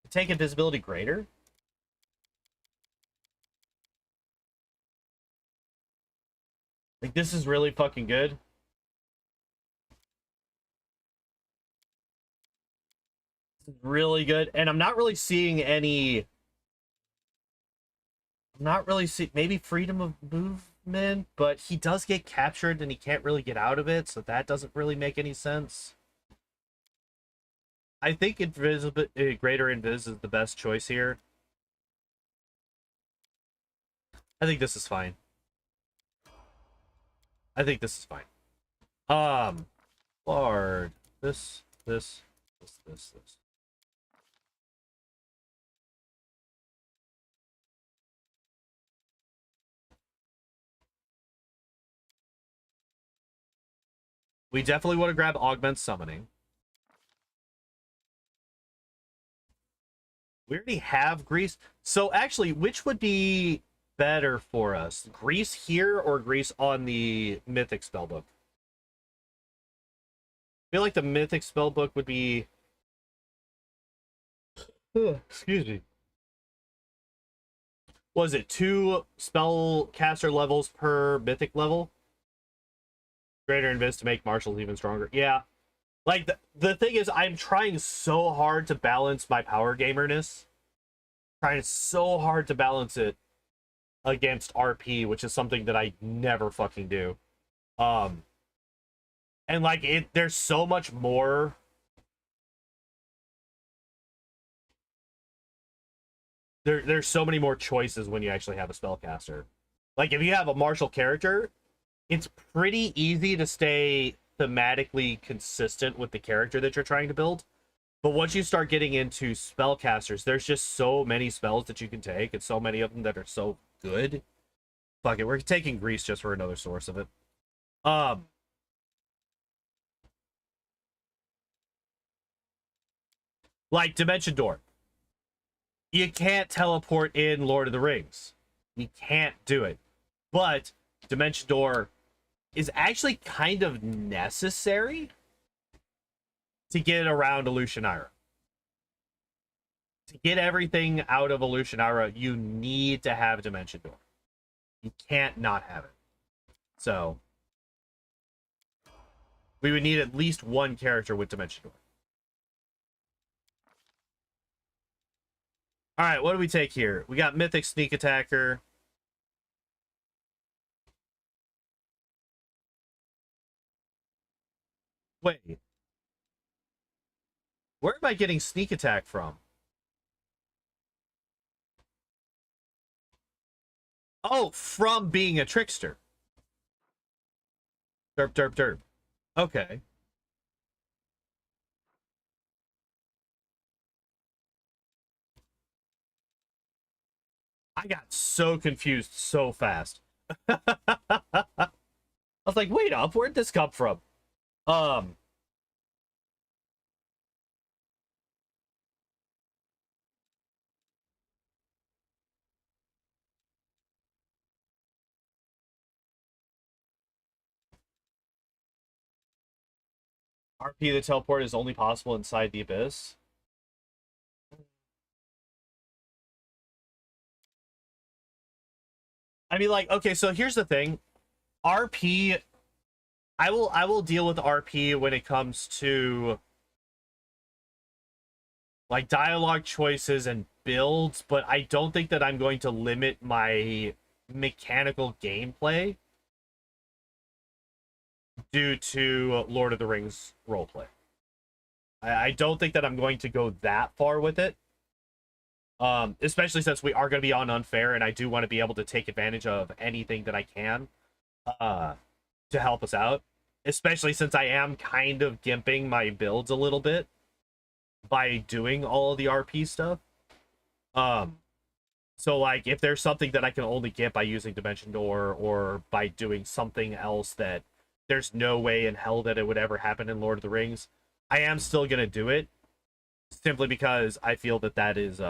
Take invisibility greater. Like, this is really fucking good. This is really good, and I'm not really seeing any. I'm not really seeing, maybe freedom of movement, but he does get captured and he can't really get out of it, so that doesn't really make any sense. I think greater invis is the best choice here. I think this is fine. I think this is fine. Lord. This. We definitely want to grab Augment Summoning. We already have Grease. So actually, which would be better for us? Grease here or Grease on the Mythic Spellbook? I feel like the Mythic Spellbook would be... excuse me. Was it 2 spellcaster levels per Mythic level? Greater Invis to make martials even stronger. Yeah. Like, the thing is, I'm trying so hard to balance my power gamerness. Trying so hard to balance it against RP, which is something that I never fucking do. And, like, there's so much more... There's so many more choices when you actually have a spellcaster. Like, if you have a martial character, it's pretty easy to stay thematically consistent with the character that you're trying to build. But once you start getting into spellcasters, there's just so many spells that you can take, and so many of them that are so good. Fuck it, we're taking Grease just for another source of it. Like Dimension Door. You can't teleport in Lord of the Rings. You can't do it. But Dimension Door is actually kind of necessary to get around Illusionira. To get everything out of Illusionira, you need to have Dimension Door. You can't not have it. So, we would need at least one character with Dimension Door. Alright, what do we take here? We got Mythic Sneak Attacker. Wait. Where am I getting Sneak Attack from? Oh, from being a trickster. Derp, derp, derp. Okay. I got so confused so fast. I was like, wait up, where'd this come from? RP the teleport is only possible inside the abyss. I mean, like, okay, so here's the thing. RP, I will deal with RP when it comes to like dialogue choices and builds, but I don't think that I'm going to limit my mechanical gameplay due to Lord of the Rings roleplay. I don't think that I'm going to go that far with it. Especially since we are going to be on Unfair, and I do want to be able to take advantage of anything that I can to help us out. Especially since I am kind of gimping my builds a little bit by doing all of the RP stuff. So, like, if there's something that I can only get by using Dimension Door or by doing something else that there's no way in hell that it would ever happen in Lord of the Rings, I am still going to do it. Simply because I feel that that is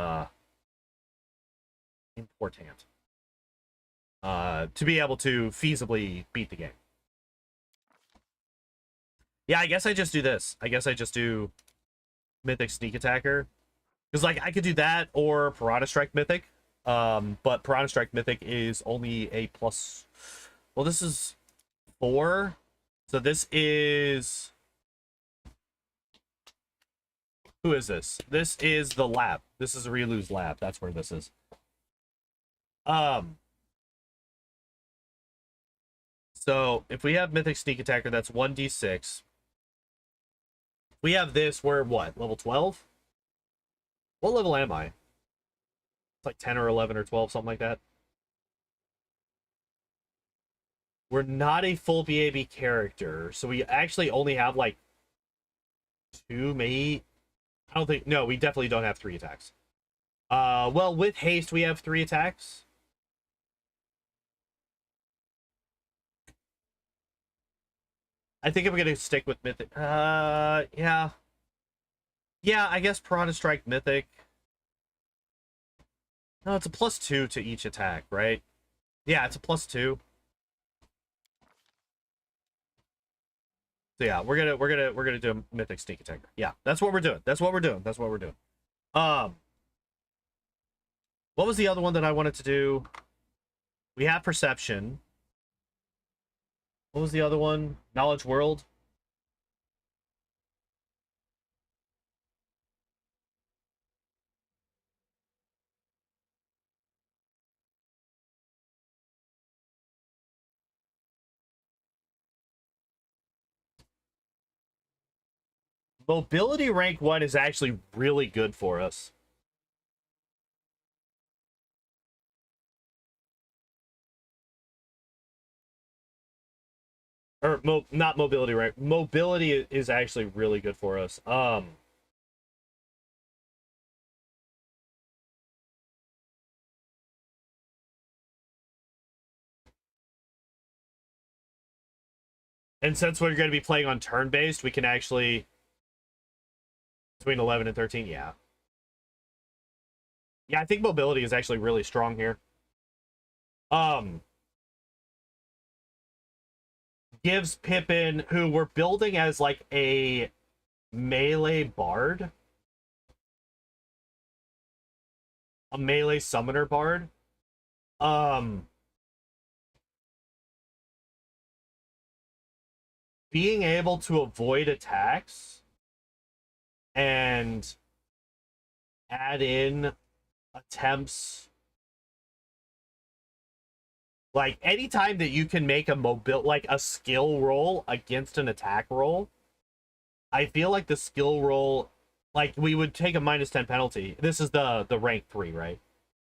important. To be able to feasibly beat the game. Yeah, I guess I just do this. I guess I just do Mythic Sneak Attacker. Because, like, I could do that or Piranha Strike Mythic. But Piranha Strike Mythic is only a plus... Well, this is 4. So this is... Who is this? This is the lab. This is Ryulu's lab. That's where this is. So if we have Mythic Sneak Attacker, that's 1d6. We have this, we're what? Level 12? What level am I? It's like 10 or 11 or 12, something like that. we're not a full BAB character, so we actually only have like 2, maybe. I don't think. No, we definitely don't have 3 attacks. Well, with haste, we have 3 attacks. I think I'm gonna stick with Mythic. Yeah. Yeah, I guess Piranha Strike Mythic. No, it's a +2 to each attack, right? Yeah, it's a +2. So yeah, we're gonna do a Mythic Sneak Attack. Yeah, that's what we're doing. That's what we're doing. That's what we're doing. What was the other one that I wanted to do? We have Perception. What was the other one? Knowledge World. Mobility rank 1 is actually really good for us. Or not mobility rank. Mobility is actually really good for us. And since we're going to be playing on turn-based, we can actually... Between 11 and 13, yeah. Yeah, I think mobility is actually really strong here. Gives Pippin, who we're building as like a melee bard. A melee summoner bard. Being able to avoid attacks and add in attempts, like anytime that you can make a skill roll against an attack roll, I feel like the skill roll, like we would take a -10 penalty. This is the rank 3, right?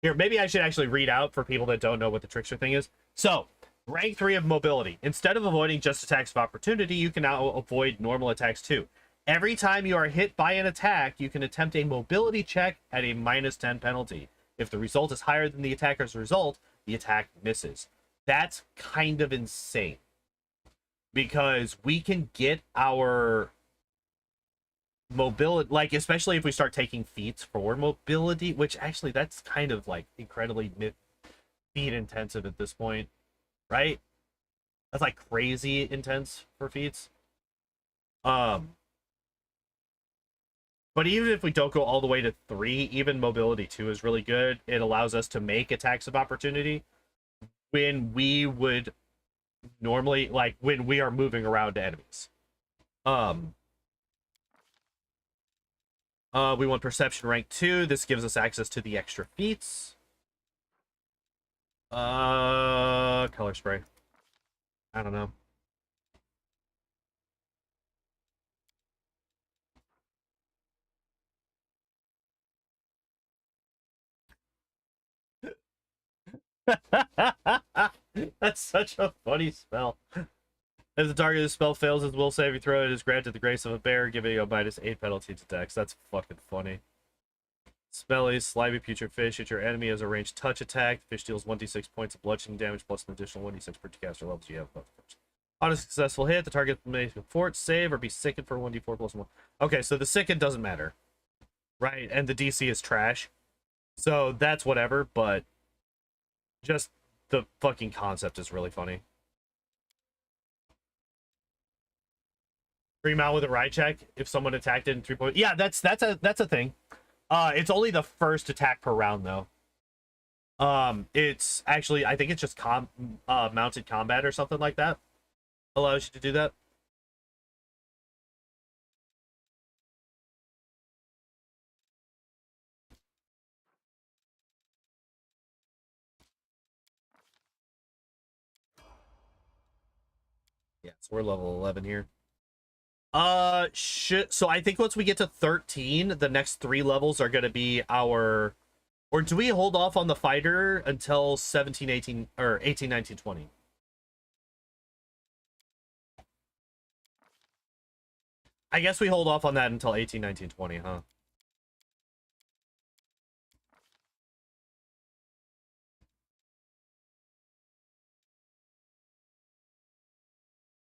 Here, maybe I should actually read out for people that don't know what the trickster thing is. So rank 3 of mobility. Instead of avoiding just attacks of opportunity, you can now avoid normal attacks too. Every time you are hit by an attack, you can attempt a mobility check at a -10 penalty. If the result is higher than the attacker's result, the attack misses. That's kind of insane. Because we can get our mobility, like, especially if we start taking feats for mobility, which actually that's kind of like incredibly feat intensive at this point, right? That's like crazy intense for feats. But even if we don't go all the way to 3, even mobility 2 is really good. It allows us to make attacks of opportunity when we would normally, like, when we are moving around enemies. We want Perception rank 2. This gives us access to the extra feats. Color Spray. I don't know. That's such a funny spell. If the target of the spell fails its will saving throw, it is granted the grace of a bear, giving a -8 penalty to dex. That's fucking funny. Spelly, slimy putrid fish. Hit your enemy as a ranged touch attack. The fish deals 1d6 points of bludgeoning damage plus an additional 1d6 per caster levels you have. On a successful hit, the target may fort, save, or be sickened for 1d4 plus 1. Okay, so the sicken doesn't matter. Right? And the DC is trash. So that's whatever, but just the fucking concept is really funny. Free mount with a ride check if someone attacked it in 3 points. Yeah, that's a thing. It's only the first attack per round though. It's actually, I think it's just mounted combat or something like that allows you to do that. Yeah, so we're level 11 here. So I think once we get to 13, the next 3 levels are going to be our... Or do we hold off on the fighter until 17, 18, or 18, 19, 20? I guess we hold off on that until 18, 19, 20, huh?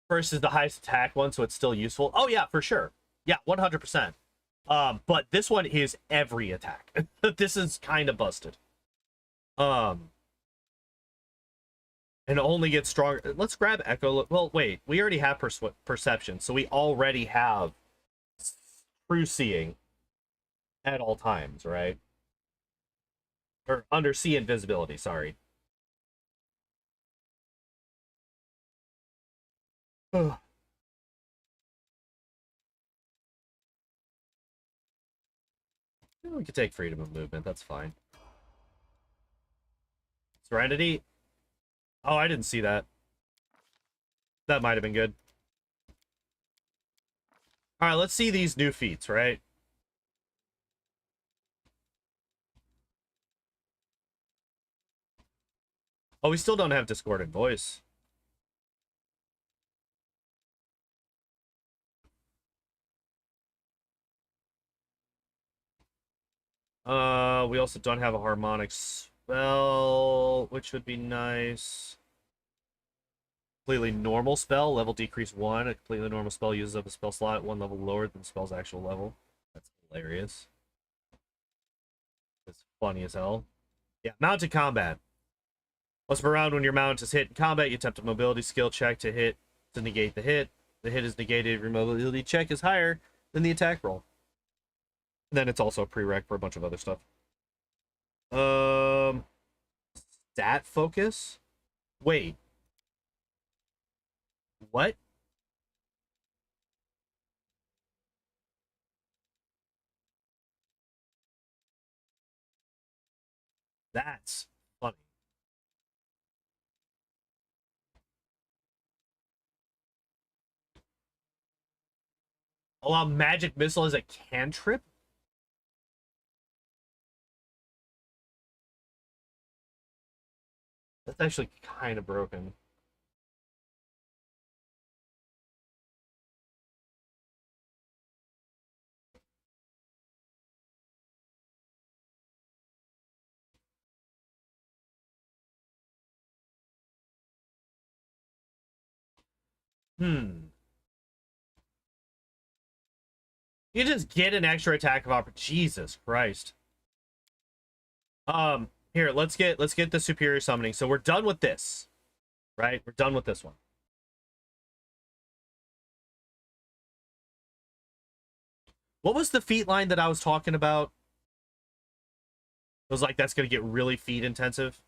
First is the highest attack one, so it's still useful. Oh, yeah, for sure. Yeah, 100%. But this one is every attack. This is kind of busted. And only gets stronger. Let's grab Echo. Well, wait. We already have Perception, so we already have True Seeing at all times, right? Or Undersea Invisibility, sorry. Ugh. We could take Freedom of Movement. That's fine. Serenity. Oh, I didn't see that. That might have been good. All right, let's see these new feats, right? Oh, we still don't have Discordant Voice. We also don't have a Harmonic Spell, which would be nice. Completely normal spell, level decrease 1. A completely normal spell uses up a spell slot 1 level lower than the spell's actual level. That's hilarious. It's funny as hell. Yeah, mounted combat. Once per round, when your mount is hit in combat, you attempt a mobility skill check to hit to negate the hit. The hit is negated if your mobility check is higher than the attack roll. And then it's also a prereq for a bunch of other stuff. Stat focus? Wait. What? That's funny. Allow magic missile as a cantrip? That's actually kind of broken. Hmm. You just get an extra attack of opportunity. Jesus Christ. Here, let's get the superior summoning. So we're done with this. Right? We're done with this one. What was the feat line that I was talking about? It was like that's gonna get really feat intensive.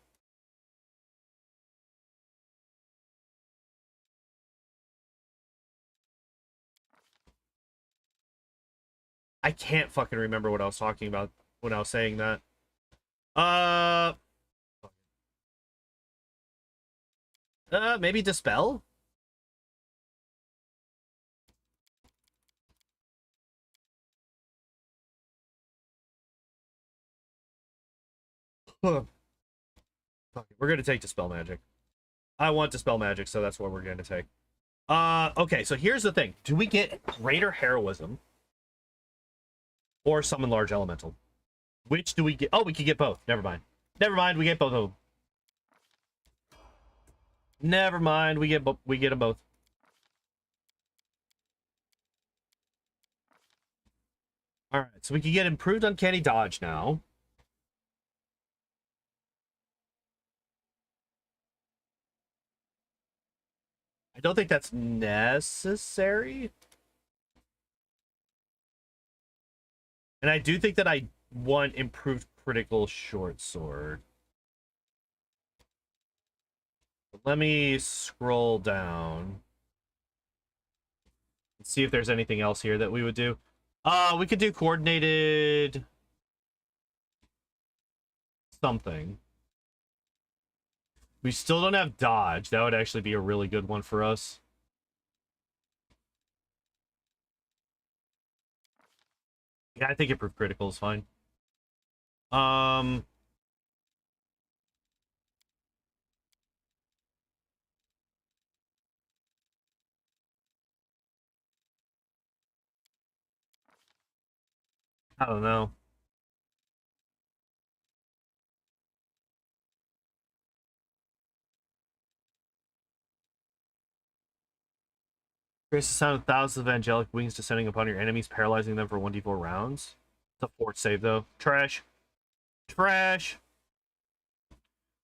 I can't fucking remember what I was talking about when I was saying that. Maybe Dispel? Huh. Fuck it. We're gonna take Dispel Magic. I want Dispel Magic, so that's what we're gonna take. Okay, so here's the thing. Do we get Greater Heroism or Summon Large Elemental? Which do we get? Oh, we could get both. Never mind. Never mind, we get both of them. Never mind, we get them both. All right, so we can get Improved Uncanny Dodge now. I don't think that's necessary. And I do think that I want Improved Critical Short Sword. Let me scroll down and see if there's anything else here that we would do. We could do Coordinated something. We still don't have Dodge. That would actually be a really good one for us. Yeah, I think Improved Critical is fine. I don't know. Creates the sound of thousands of angelic wings descending upon your enemies, paralyzing them for 1d4 rounds. It's a fort save, though. Trash. Trash.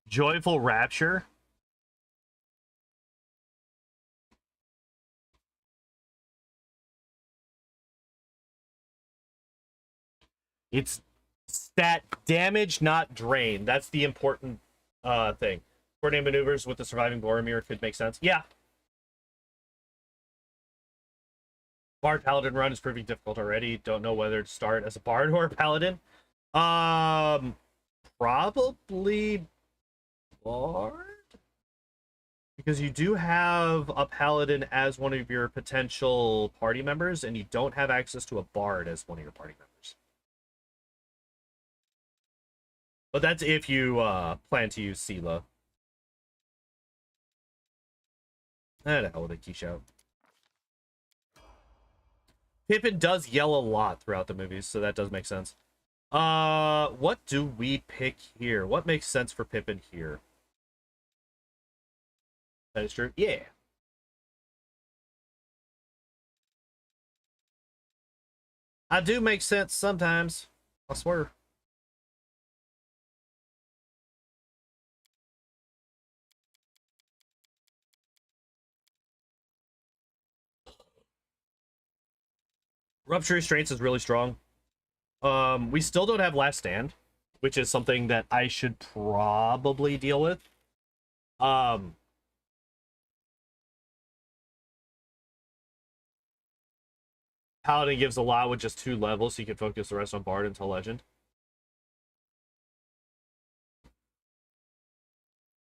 Joyful Rapture. It's stat damage, not drain. That's the important thing. Coordinate maneuvers with the surviving Boromir could make sense. Yeah. Bard Paladin run is proving difficult already. Don't know whether to start as a Bard or a Paladin. Probably Bard? Because you do have a Paladin as one of your potential party members, and you don't have access to a Bard as one of your party members. But that's if you plan to use Sela. The hell with a key shout. Pippin does yell a lot throughout the movies, so that does make sense. What do we pick here? What makes sense for Pippin here? That is true. Yeah. I do make sense sometimes. I swear. Rupture Restraints is really strong. We still don't have Last Stand, which is something that I should probably deal with. Paladin gives a lot with just 2 levels, so you can focus the rest on Bard until Legend.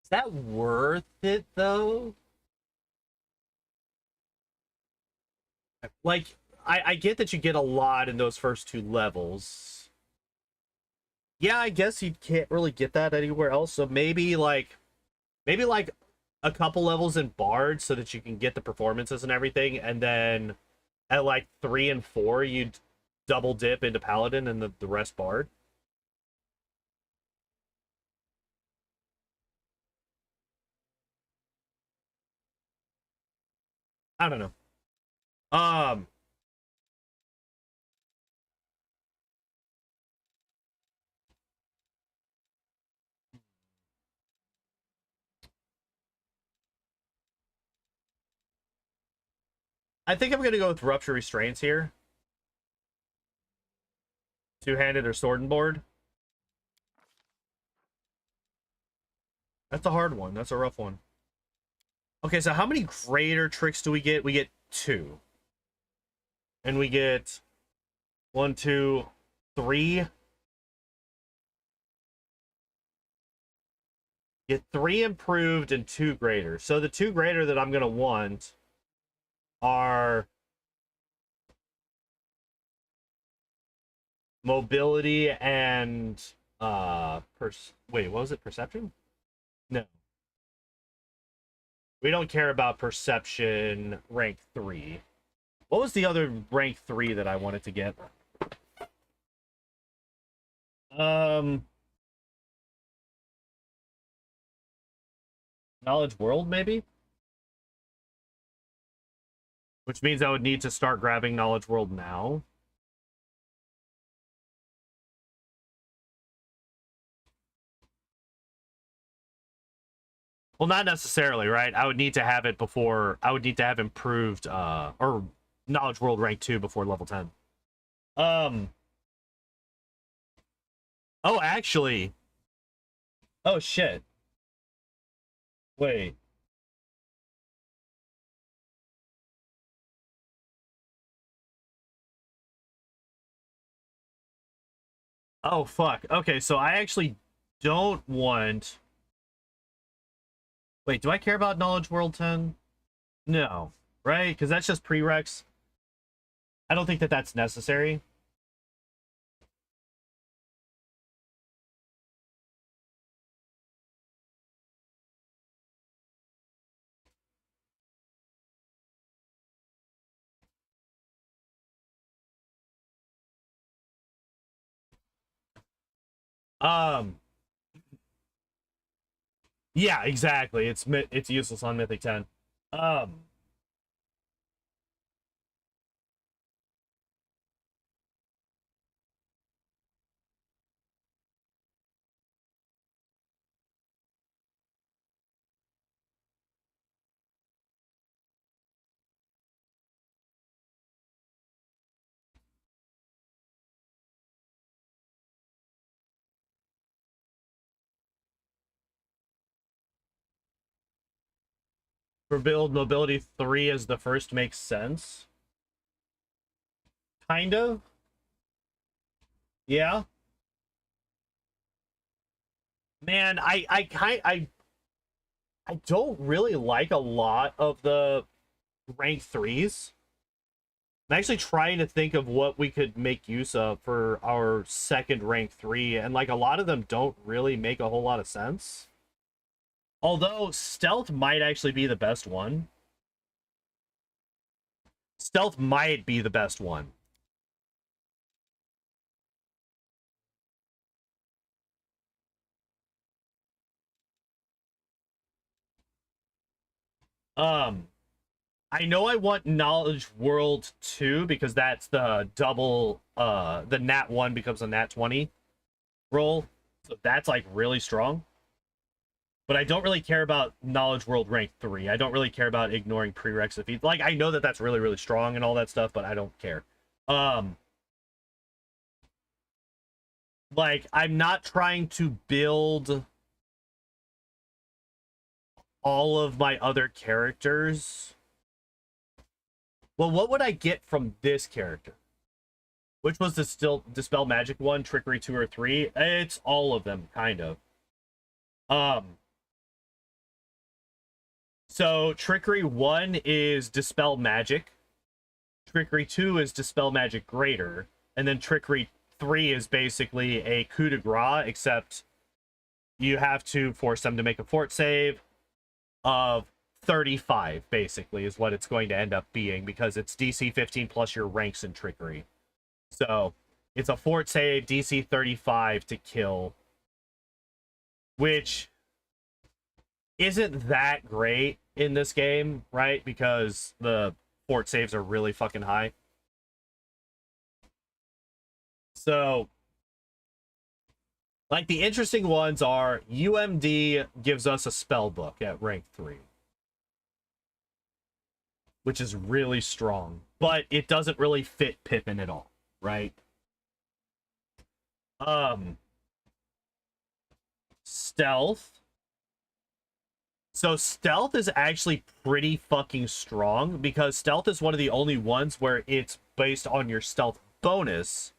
Is that worth it, though? Like, I get that you get a lot in those first 2 levels. Yeah, I guess you can't really get that anywhere else, so maybe like a couple levels in Bard so that you can get the performances and everything, and then at like 3 and 4 you double dip into Paladin and the rest Bard. I don't know. Um I think I'm gonna go with Rupture Restraints here. Two-handed or sword and board. That's a hard one. That's a rough one. Okay, so how many greater tricks do we get? We get 2. And we get 1, 2, 3. Get 3 improved and 2 greater. So the 2 greater that I'm gonna want are mobility and wait, what was it? Perception? No. We don't care about perception rank 3. What was the other rank 3 that I wanted to get? Knowledge World, maybe? Which means I would need to start grabbing Knowledge World now. Well, not necessarily, right? I would need to have it before. I would need to have improved or Knowledge World rank 2 before level 10. Oh, actually. Oh shit. Wait. Oh fuck. Okay, so I actually don't want. Wait, do I care about Knowledge World 10? No, right? Because that's just prereqs. I don't think that that's necessary. Um, yeah, exactly. It's useless on Mythic 10. Um, for build mobility 3 as the first makes sense. Kind of. Yeah. Man, I don't really like a lot of the rank 3s. I'm actually trying to think of what we could make use of for our second rank 3, and like a lot of them don't really make a whole lot of sense. Although stealth might actually be the best one. Stealth might be the best one. I know I want Knowledge World 2 because that's the double the nat 1 becomes a nat 20 roll. So that's like really strong. But I don't really care about Knowledge World rank 3. I don't really care about ignoring prereqs defeats. Like I know that that's really really strong and all that stuff, but I don't care. Like I'm not trying to build all of my other characters. Well, what would I get from this character? Which was the still Dispel Magic one, Trickery 2 or 3? It's all of them, kind of. So Trickery 1 is Dispel Magic. Trickery 2 is Dispel Magic Greater. And then Trickery 3 is basically a coup de grace, except you have to force them to make a fort save of 35, basically, is what it's going to end up being, because it's DC 15 plus your ranks in Trickery. So it's a fort save, DC 35 to kill, which isn't that great in this game, right? Because the fort saves are really fucking high. So, like, the interesting ones are UMD gives us a spell book at rank 3, which is really strong, but it doesn't really fit Pippin at all, right? Stealth. So stealth is actually pretty fucking strong because stealth is one of the only ones where it's based on your stealth bonus,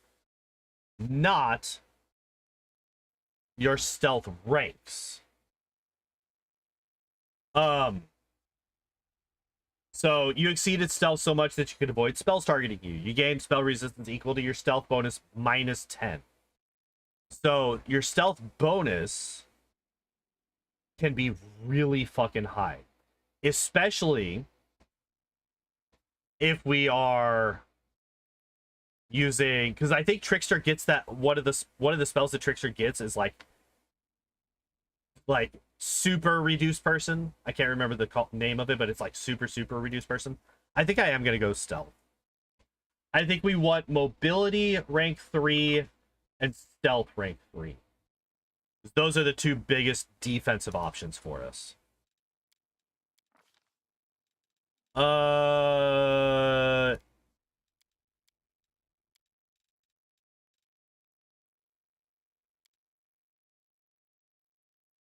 not your stealth ranks. So you exceeded stealth so much that you could avoid spells targeting you. You gain spell resistance equal to your stealth bonus minus 10. So your stealth bonus can be really fucking high, especially if we are using, because I think Trickster gets that one of the spells that Trickster gets is like super reduced person. I can't remember the name of it, but it's like super reduced person. I think I am gonna go stealth. I think we want mobility rank 3 and stealth rank 3. Those are the two biggest defensive options for us.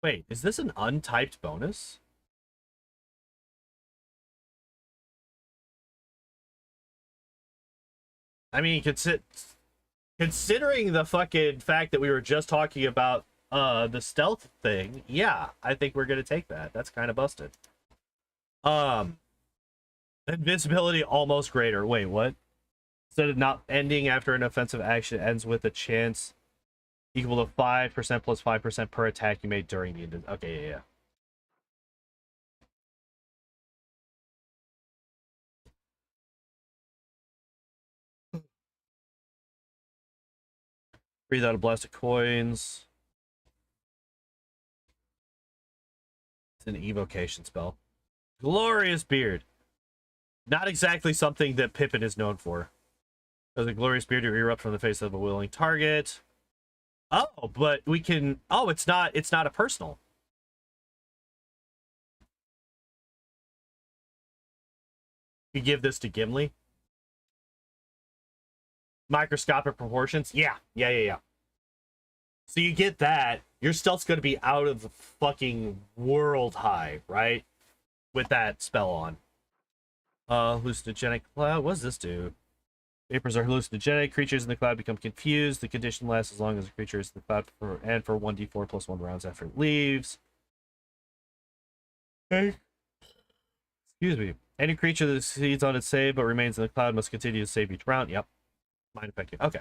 Wait, is this an untyped bonus? I mean, considering the fucking fact that we were just talking about the stealth thing, yeah, I think we're gonna take that. That's kind of busted. Invincibility almost greater. Wait, what? Instead of not ending after an offensive action, ends with a chance equal to 5% plus 5% per attack you made during the... Okay, yeah. Breathe out a blast of coins. It's an evocation spell. Glorious Beard. Not exactly something that Pippin is known for. Does a glorious beard to erupt from the face of a willing target. Oh, but we can... Oh, it's not a personal. You give this to Gimli. Microscopic proportions. Yeah. So you get that. Your stealth's going to be out of the fucking world high, right? With that spell on. Hallucinogenic cloud. What does this do? Vapors are hallucinogenic. Creatures in the cloud become confused. The condition lasts as long as the creature is in the cloud for 1d4 plus 1 rounds after it leaves. Okay. Excuse me. Any creature that succeeds on its save but remains in the cloud must continue to save each round. Yep. Mind effective. Okay.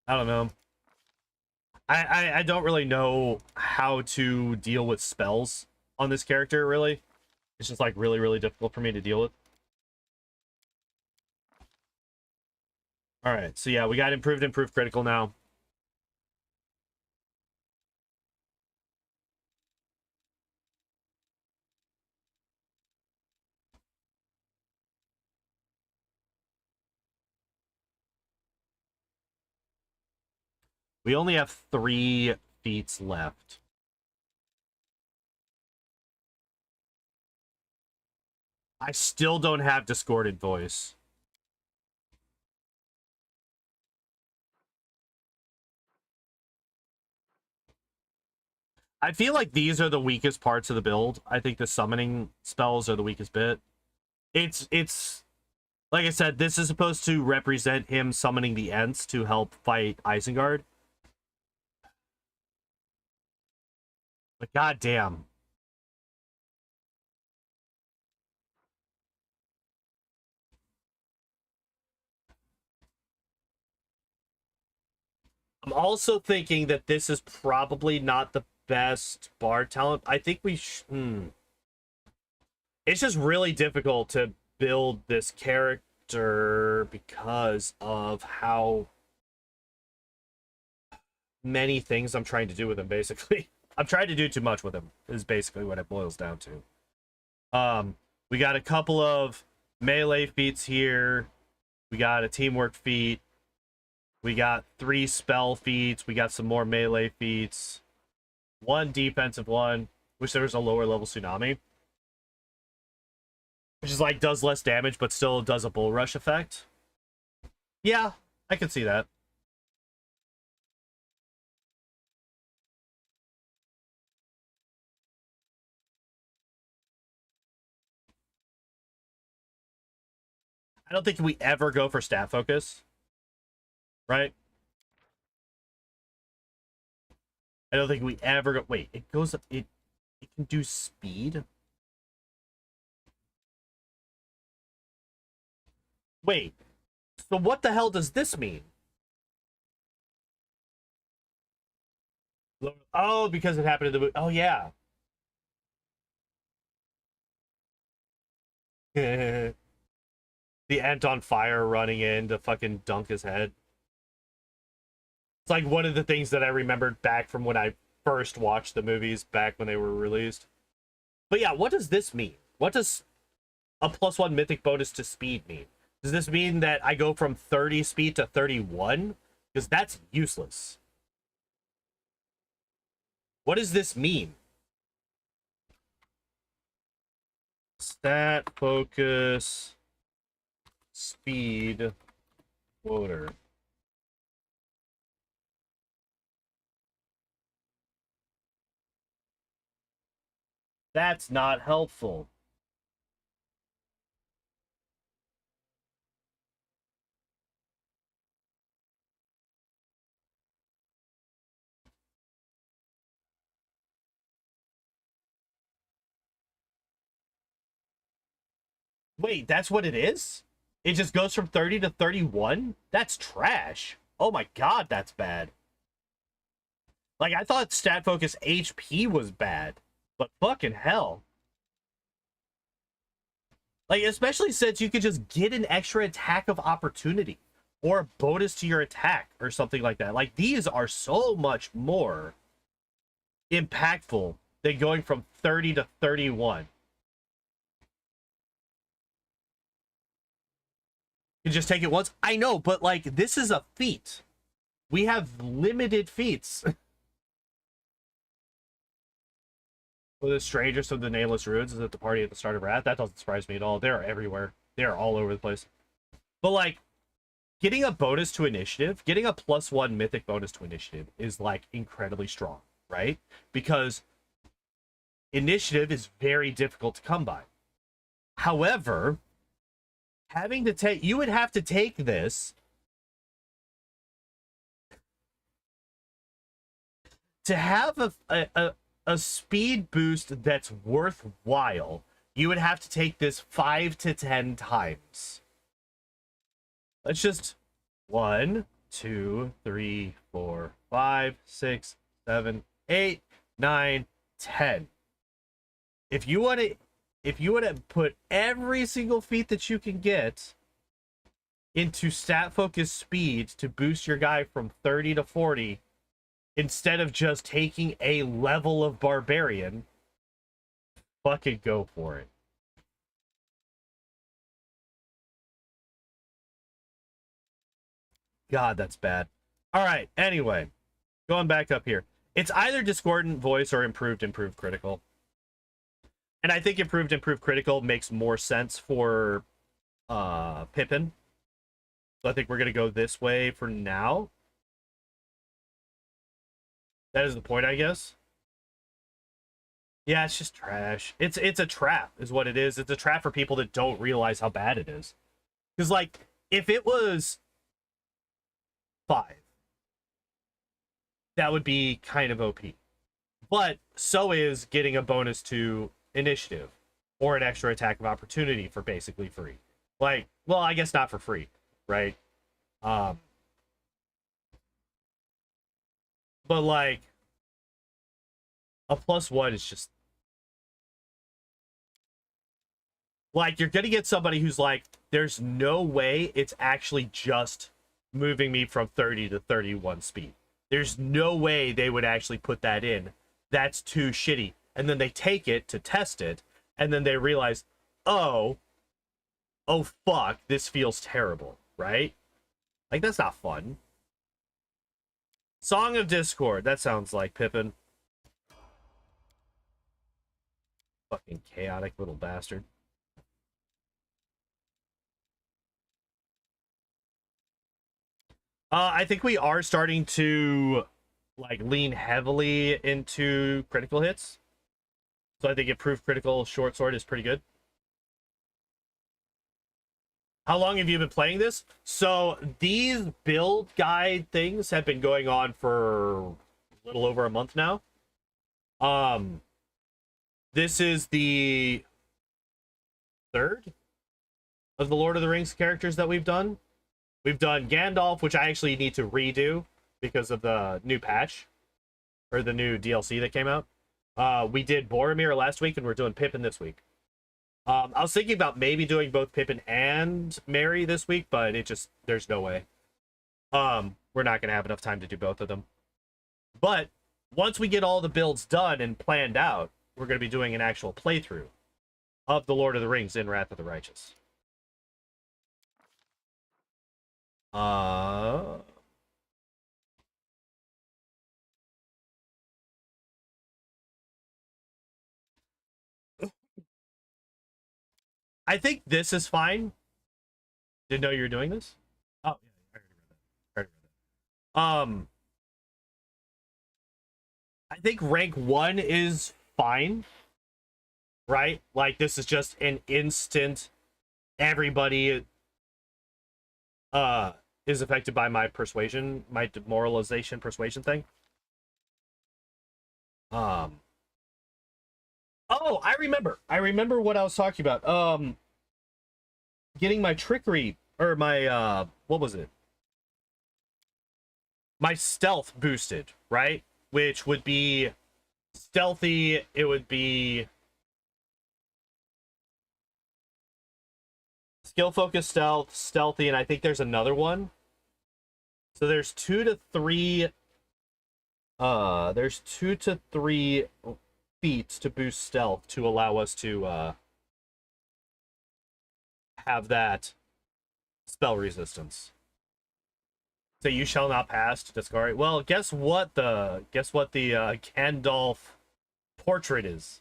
I don't know. I don't really know how to deal with spells on this character, really. It's just like really difficult for me to deal with. Alright, so yeah, we got improved critical now. We only have 3 feats left. I still don't have Discordant Voice. I feel like these are the weakest parts of the build. I think the summoning spells are the weakest bit. It's like I said, this is supposed to represent him summoning the Ents to help fight Isengard. But goddamn. I'm also thinking that this is probably not the best bard talent. I think we It's just really difficult to build this character because of how many things I'm trying to do with him, basically. I'm trying to do too much with him, is basically what it boils down to. We got a couple of melee feats here. We got a teamwork feat. We got 3 spell feats. We got some more melee feats. 1 defensive one. Wish there was a lower level tsunami. Which is like, does less damage, but still does a bull rush effect. Yeah, I can see that. I don't think we ever go for stat focus. Right? I don't think we ever go... Wait, it goes up... It can do speed? Wait. So what the hell does this mean? Oh, because it happened in the movie. Oh, yeah. The Ent on fire running in to fucking dunk his head. It's like one of the things that I remembered back from when I first watched the movies back when they were released. But yeah, what does this mean? What does a +1 mythic bonus to speed mean? Does this mean that I go from 30 speed to 31? Because that's useless. What does this mean? Stat, focus, speed, WOTR. That's not helpful. Wait, that's what it is? It just goes from 30 to 31? That's trash. Oh my god, that's bad. Like, I thought stat focus HP was bad. But fucking hell. Like, especially since you could just get an extra attack of opportunity or a bonus to your attack or something like that. Like, these are so much more impactful than going from 30 to 31. You just take it once. I know, but like, this is a feat. We have limited feats. Well, the strangest of the nameless ruins is at the party at the start of Wrath. That doesn't surprise me at all. They're everywhere. They're all over the place. But like, getting a bonus to initiative, getting a +1 mythic bonus to initiative is like incredibly strong, right? Because initiative is very difficult to come by. However, having to take, you would have to take this to have a speed boost that's worthwhile. You would have to take this 5 to 10 times. Let's just 1, 2, 3, 4, 5, 6, 7, 8, 9, 10. If you want to put every single feat that you can get into stat focus speed to boost your guy from 30 to 40, instead of just taking a level of barbarian, fucking go for it. God, that's bad. All right, anyway, going back up here. It's either discordant voice or improved critical. And I think improved critical makes more sense for Pippin. So I think we're going to go this way for now. That is the point, I guess. Yeah, it's just trash. It's a trap, is what it is. It's a trap for people that don't realize how bad it is. Because, like, if it was 5, that would be kind of OP. But so is getting a bonus to initiative or an extra attack of opportunity for basically free. Like, well, I guess not for free, right? But like, a +1 is just like, you're gonna get somebody who's like, there's no way it's actually just moving me from 30 to 31 speed. There's no way they would actually put that in. That's too shitty. And then they take it to test it, and then they realize, oh fuck, this feels terrible, right? Like, that's not fun. Song of Discord, that sounds like Pippin. Fucking chaotic little bastard. I think we are starting to like lean heavily into critical hits. So I think improved critical short sword is pretty good. How long have you been playing this? So these build guide things have been going on for a little over a month now. This is the 3rd of the Lord of the Rings characters that we've done. We've done Gandalf, which I actually need to redo because of the new patch or the new DLC that came out. We did Boromir last week, and we're doing Pippin this week. I was thinking about maybe doing both Pippin and Merry this week, but it just, there's no way. We're not gonna have enough time to do both of them. But once we get all the builds done and planned out, we're gonna be doing an actual playthrough of the Lord of the Rings in Wrath of the Righteous. I think this is fine. Didn't know you were doing this. Oh, yeah, I already read that. I think rank 1 is fine, right? Like, this is just an instant. Everybody is affected by my persuasion, my demoralization persuasion thing. Oh, I remember what I was talking about. Getting my trickery, or my what was it? My stealth boosted, right? Which would be stealthy. It would be skill focus stealth, stealthy, and I think there's another one. So there's 2 to 3 there's 2 to 3 feats to boost stealth to allow us to have that spell resistance. So you shall not pass to discard. Well, guess what the Gandalf portrait is.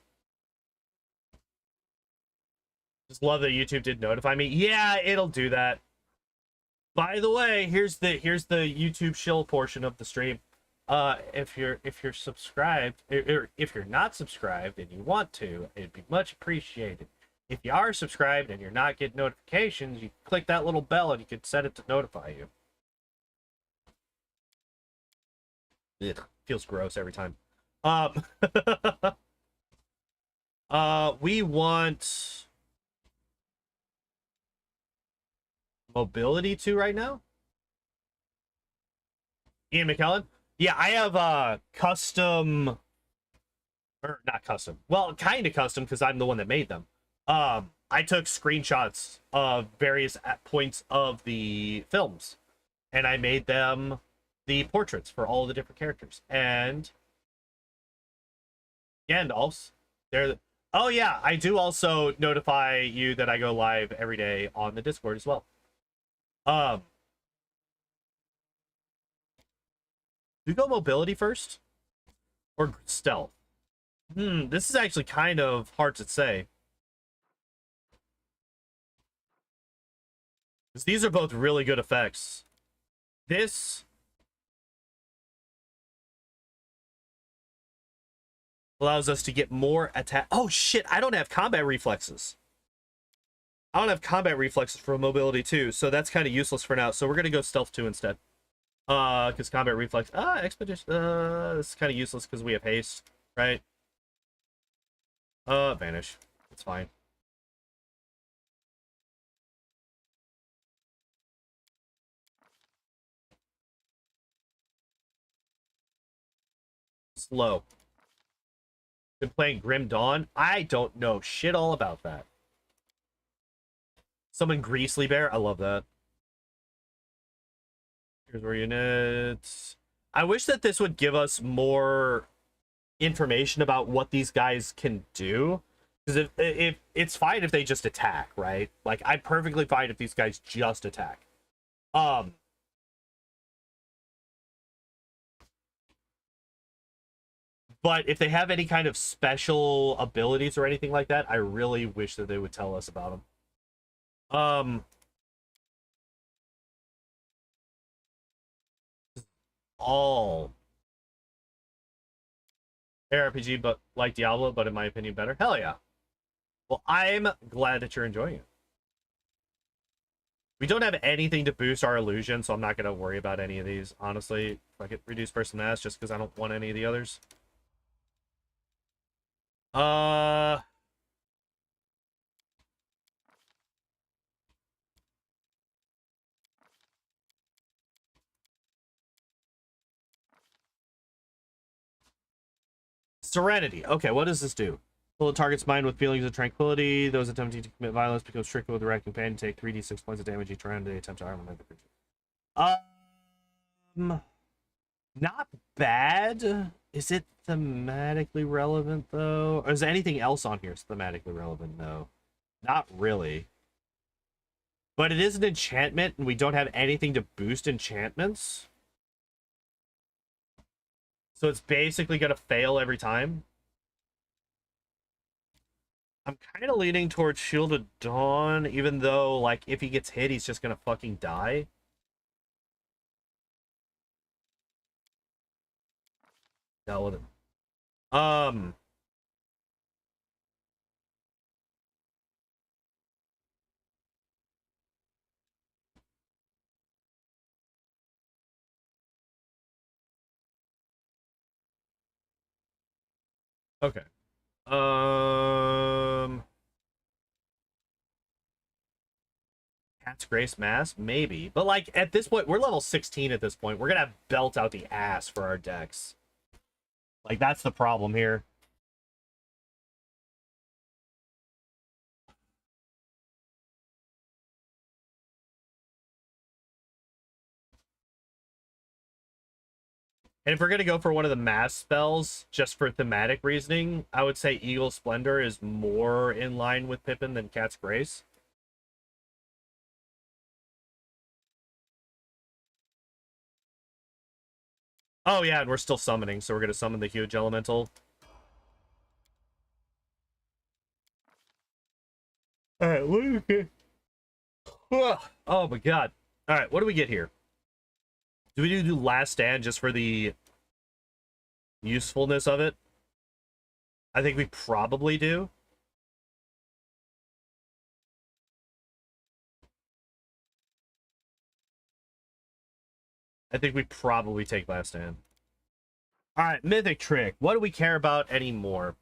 Just love that YouTube did notify me. Yeah, it'll do that. By the way, here's the YouTube shill portion of the stream. If you're subscribed, or if you're not subscribed and you want to, it'd be much appreciated. If you are subscribed and you're not getting notifications, you click that little bell and you can set it to notify you. It feels gross every time. We want mobility 2 right now. Ian McKellen. Yeah, I have custom, or not custom. Well, kind of custom because I'm the one that made them. I took screenshots of various points of the films, and I made them the portraits for all the different characters. And Gandalf's, oh yeah, I do also notify you that I go live every day on the Discord as well. Do you go mobility first or stealth? This is actually kind of hard to say, because these are both really good effects. This allows us to get more attack. Oh shit, I don't have combat reflexes. I don't have combat reflexes for mobility 2, so that's kind of useless for now. So we're gonna go stealth 2 instead. Because combat reflex, expedition, this is kind of useless because we have haste, right? Vanish. It's fine. Slow. Been playing Grim Dawn. I don't know shit all about that. Summon Greasely Bear. I love that. Here's where units. I wish that this would give us more information about what these guys can do. Because if it's fine if they just attack, right? Like, I'm perfectly fine if these guys just attack. But if they have any kind of special abilities or anything like that, I really wish that they would tell us about them. All ARPG, but like Diablo, but in my opinion better. Hell yeah. Well, I'm glad that you're enjoying it. We don't have anything to boost our illusion, so I'm not going to worry about any of these. Honestly, if I could reduce person mass just because I don't want any of the others. Serenity. Okay, what does this do? Fill the target's mind with feelings of tranquility. Those attempting to commit violence become stricken with the right companion. Take 3d6 points of damage each round. They attempt to harm another creature. Not bad. Is it thematically relevant, though? Or is anything else on here thematically relevant? No. Not really. But it is an enchantment, and we don't have anything to boost enchantments. So it's basically going to fail every time. I'm kind of leaning towards Shield of Dawn, even though, like, if he gets hit, he's just going to fucking die. Dealt with it. Okay. Cat's Grace Mass? Maybe. But, like, at this point, we're level 16 at this point. We're gonna have belt out the ass for our decks. Like, that's the problem here. And if we're gonna go for one of the mass spells, just for thematic reasoning, I would say Eagle Splendor is more in line with Pippin than Cat's Grace. Oh yeah, and we're still summoning, so we're gonna summon the huge elemental. Alright, what do we get? Oh my god. Alright, what do we get here? Do we do Last Stand just for the usefulness of it? I think we probably do. I think we probably take Last Stand. Alright, Mythic Trick. What do we care about anymore?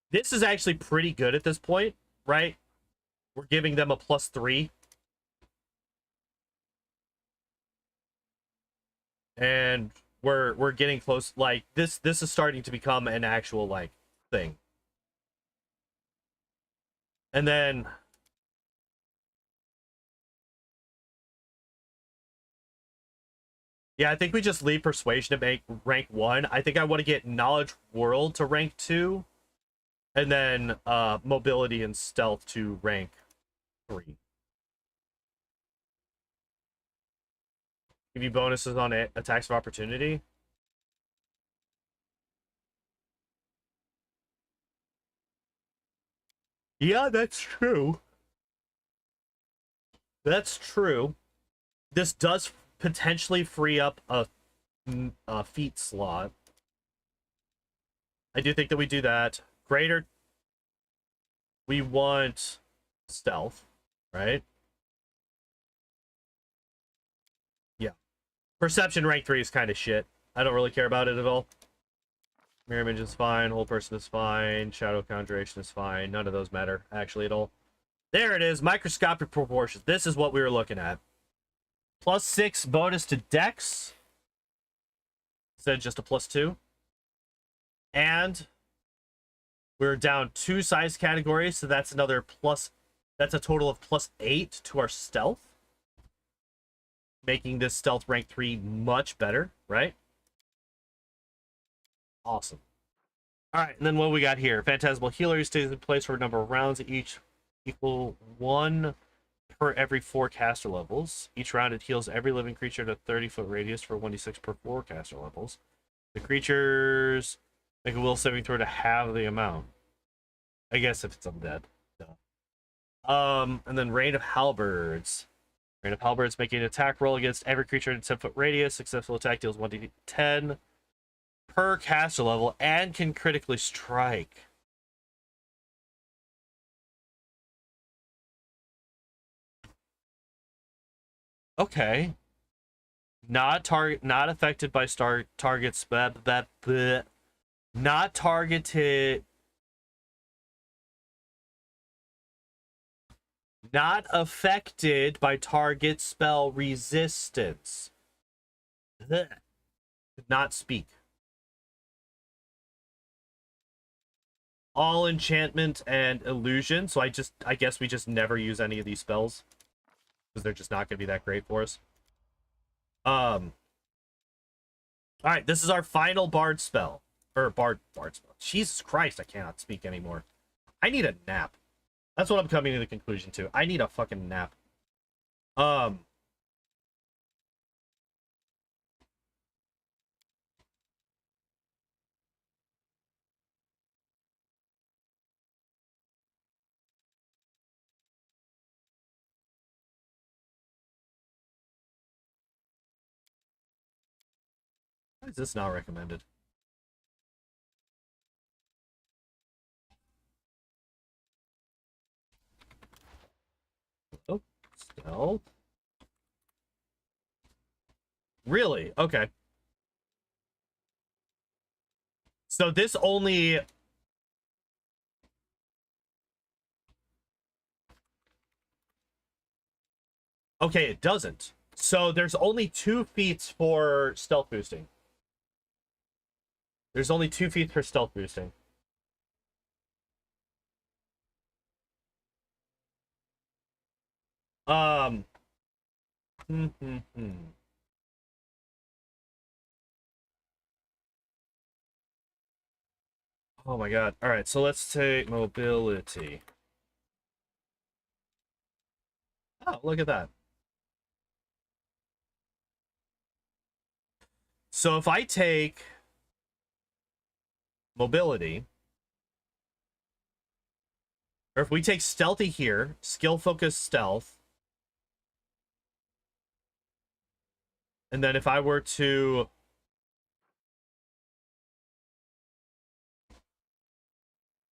This is actually pretty good at this point, right? We're giving them a +3. And we're getting close. Like, this is starting to become an actual, like, thing. And then... yeah, I think we just leave Persuasion to make rank 1. I think I want to get Knowledge World to rank 2. And then Mobility and Stealth to rank 3. Give you bonuses on attacks of opportunity. Yeah, that's true. That's true. This does potentially free up a feat slot. I do think that we do that. Greater. We want stealth, right? Yeah. Perception rank 3 is kind of shit. I don't really care about it at all. Mirror image is fine. Whole person is fine. Shadow conjuration is fine. None of those matter, actually, at all. There it is. Microscopic proportions. This is what we were looking at. +6 bonus to Dex. Instead of just a +2. And we're down 2 size categories, so that's another plus. That's a total of +8 to our stealth. Making this stealth rank 3 much better, right? Awesome. Alright, and then what we got here? Phantasmal Healer stays in place for a number of rounds, each equal 1 per every 4 caster levels. Each round it heals every living creature at a 30-foot radius for 1d6 per 4 caster levels. The creatures make a will saving throw to halve the amount. I guess if it's undead. And then Rain of Halberds. Rain of Halberds making an attack roll against every creature in a 10-foot radius. Successful attack deals 1d10 per caster level and can critically strike. Okay. Not affected by targets. Not targeted. Not affected by target spell resistance. Could not speak. All enchantment and illusion. So I guess we just never use any of these spells. Because they're just not going to be that great for us. Alright, this is our final bard spell. Or bard spell. Jesus Christ, I cannot speak anymore. I need a nap. That's what I'm coming to the conclusion to. I need a fucking nap. Why is this not recommended? Oh, stealth. Really? Okay. So this only... okay, it doesn't. So there's only 2 feats for stealth boosting. There's only 2 feats for stealth boosting. Oh my god. All right, so let's take mobility. Oh, look at that. So if I take mobility, or if we take stealthy here, skill focus stealth, and then if I were to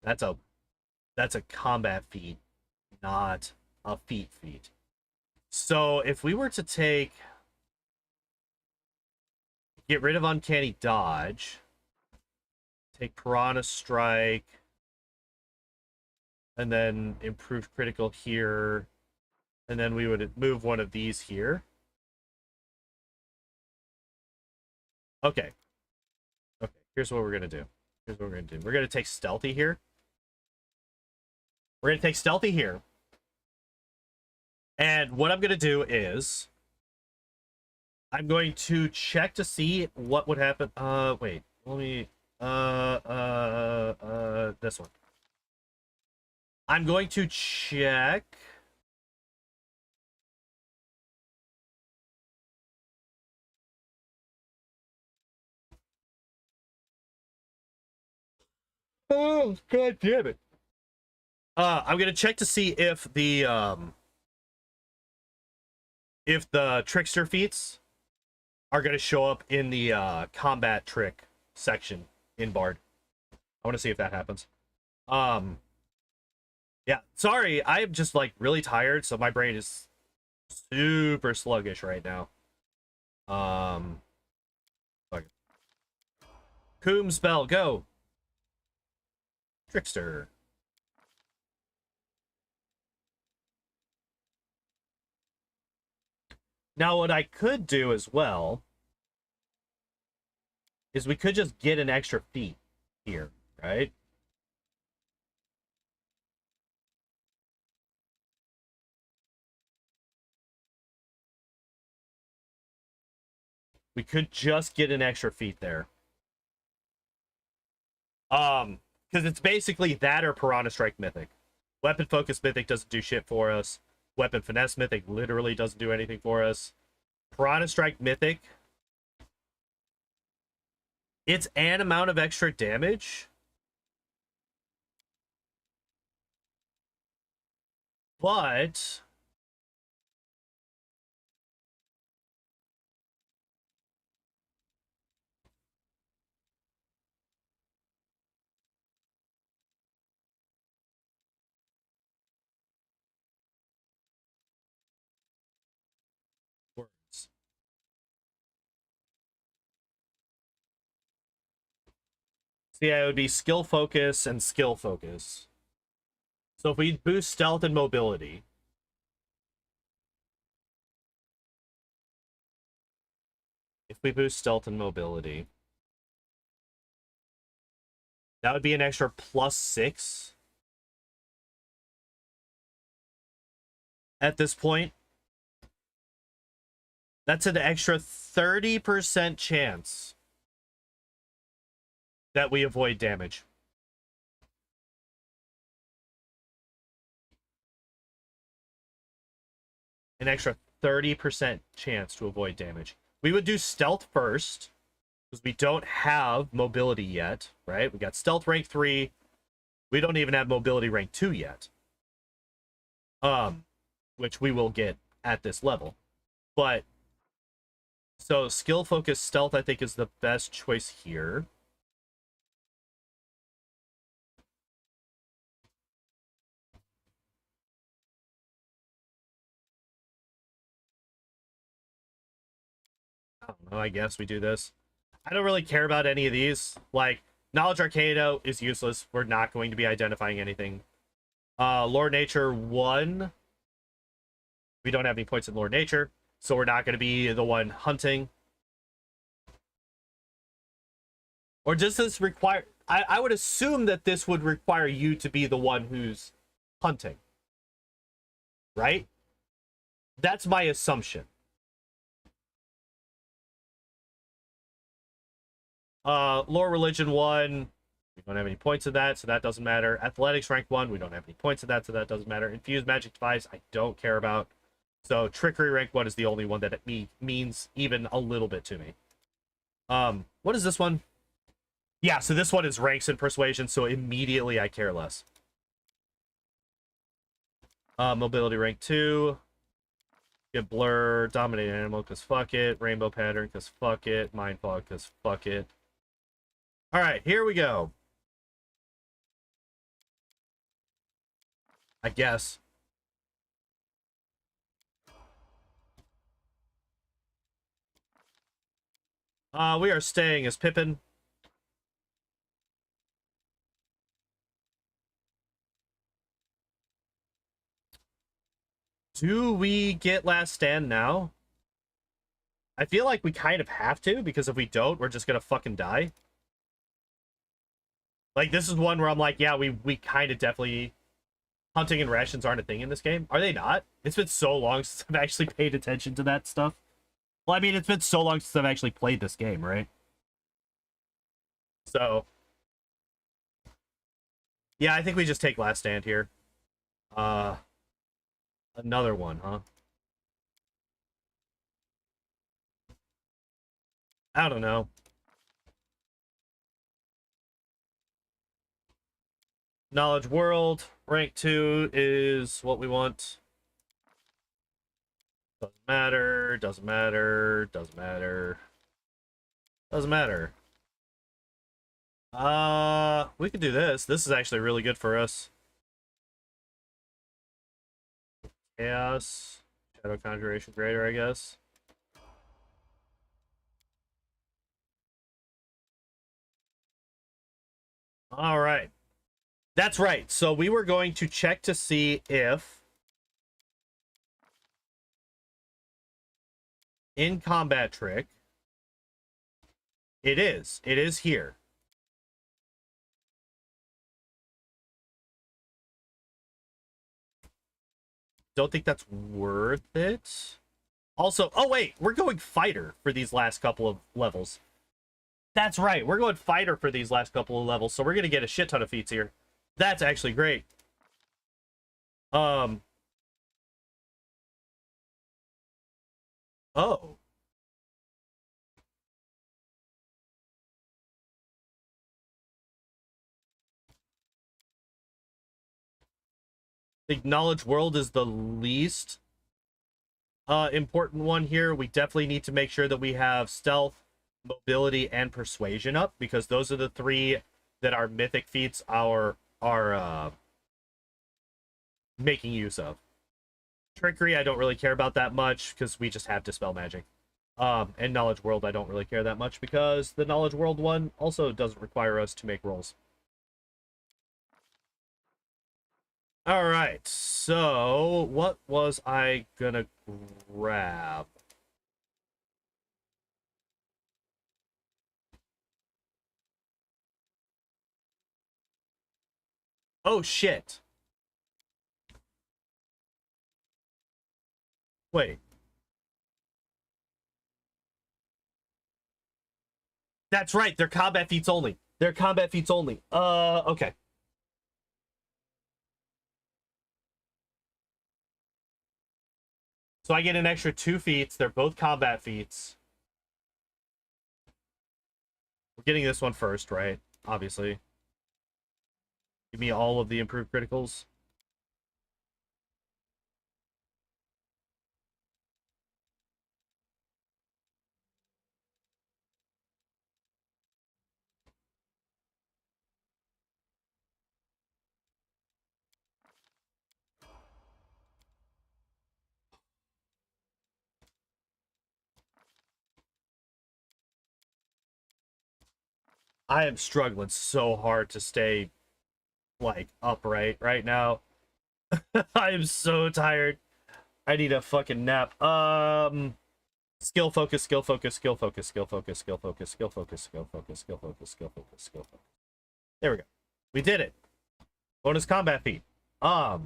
that's a combat feat, not a feat. So if we were to get rid of uncanny dodge, take piranha strike, and then improve critical here, and then we would move one of these here. Okay. Here's what we're gonna do. We're gonna take stealthy here. And what I'm gonna do is I'm going to check to see what would happen. Wait, let me this one. I'm going to check. Oh, god damn it. I'm gonna check to see if the trickster feats are gonna show up in the combat trick section in Bard. I want to see if that happens. Yeah, sorry, I'm just like really tired, so my brain is super sluggish right now. Fuck it. Coom spell, go. Trickster. Now, what I could do as well is we could just get an extra feat here, right? We could just get an extra feat there. Because it's basically that or Piranha Strike Mythic. Weapon Focus Mythic doesn't do shit for us. Weapon Finesse Mythic literally doesn't do anything for us. Piranha Strike Mythic, it's an amount of extra damage, but words. So yeah, it would be skill focus and skill focus. So if we boost stealth and mobility, that would be an extra +6 at this point. That's an extra 30% chance that we avoid damage. An extra 30% chance to avoid damage. We would do stealth first, because we don't have mobility yet, right? We got stealth rank 3. We don't even have mobility rank 2 yet. Which we will get at this level. But so skill focus stealth I think is the best choice here. I don't know, I guess we do this. I don't really care about any of these. Like, Knowledge Arcana is useless. We're not going to be identifying anything. Lore Nature 1. We don't have any points in Lore Nature, so we're not going to be the one hunting. Or does this require... I would assume that this would require you to be the one who's hunting. Right? That's my assumption. Lore Religion 1, we don't have any points in that, so that doesn't matter. Athletics rank 1, we don't have any points in that, so that doesn't matter. Infused Magic Device, I don't care about. So Trickery rank 1 is the only one that it means even a little bit to me. What is this one? Yeah, so this one is ranks in Persuasion, so immediately I care less. Mobility rank 2. Get Blur, Dominate Animal, because fuck it. Rainbow Pattern, because fuck it. Mind Fog, because fuck it. Alright, here we go. I guess. We are staying as Pippin. Do we get Last Stand now? I feel like we kind of have to, because if we don't, we're just gonna fucking die. Like, this is one where I'm like, yeah, we kind of definitely... Hunting and rations aren't a thing in this game. Are they not? It's been so long since I've actually paid attention to that stuff. Well, I mean, it's been so long since I've actually played this game, right? So... yeah, I think we just take Last Stand here. Another one, huh? I don't know. Knowledge World, rank 2 is what we want. Doesn't matter, doesn't matter, doesn't matter. Doesn't matter. We could do this. This is actually really good for us. Chaos. Shadow Conjuration Greater, I guess. Alright. That's right. So we were going to check to see if in combat trick it is here. Don't think that's worth it. Also, oh wait, we're going fighter for these last couple of levels. That's right, we're going fighter for these last couple of levels, so we're gonna get a shit ton of feats here. That's actually great. Oh. The Knowledge World is the least important one here. We definitely need to make sure that we have Stealth, Mobility, and Persuasion up, because those are the three that our mythic feats are making use of. Trickery, I don't really care about that much, because we just have Dispel Magic. And Knowledge World, I don't really care that much, because the Knowledge World one also doesn't require us to make rolls. Alright, so what was I gonna grab? Oh, shit. Wait. That's right, they're combat feats only. They're combat feats only. Okay. So I get an extra 2 feats. They're both combat feats. We're getting this one first, right? Obviously. Give me all of the improved criticals. I am struggling so hard to stay, like, upright right now. I am so tired. I need a fucking nap. Skill focus, skill focus, skill focus, skill focus, skill focus, skill focus, skill focus, skill focus, skill focus, skill focus. There we go. We did it. Bonus combat feat. What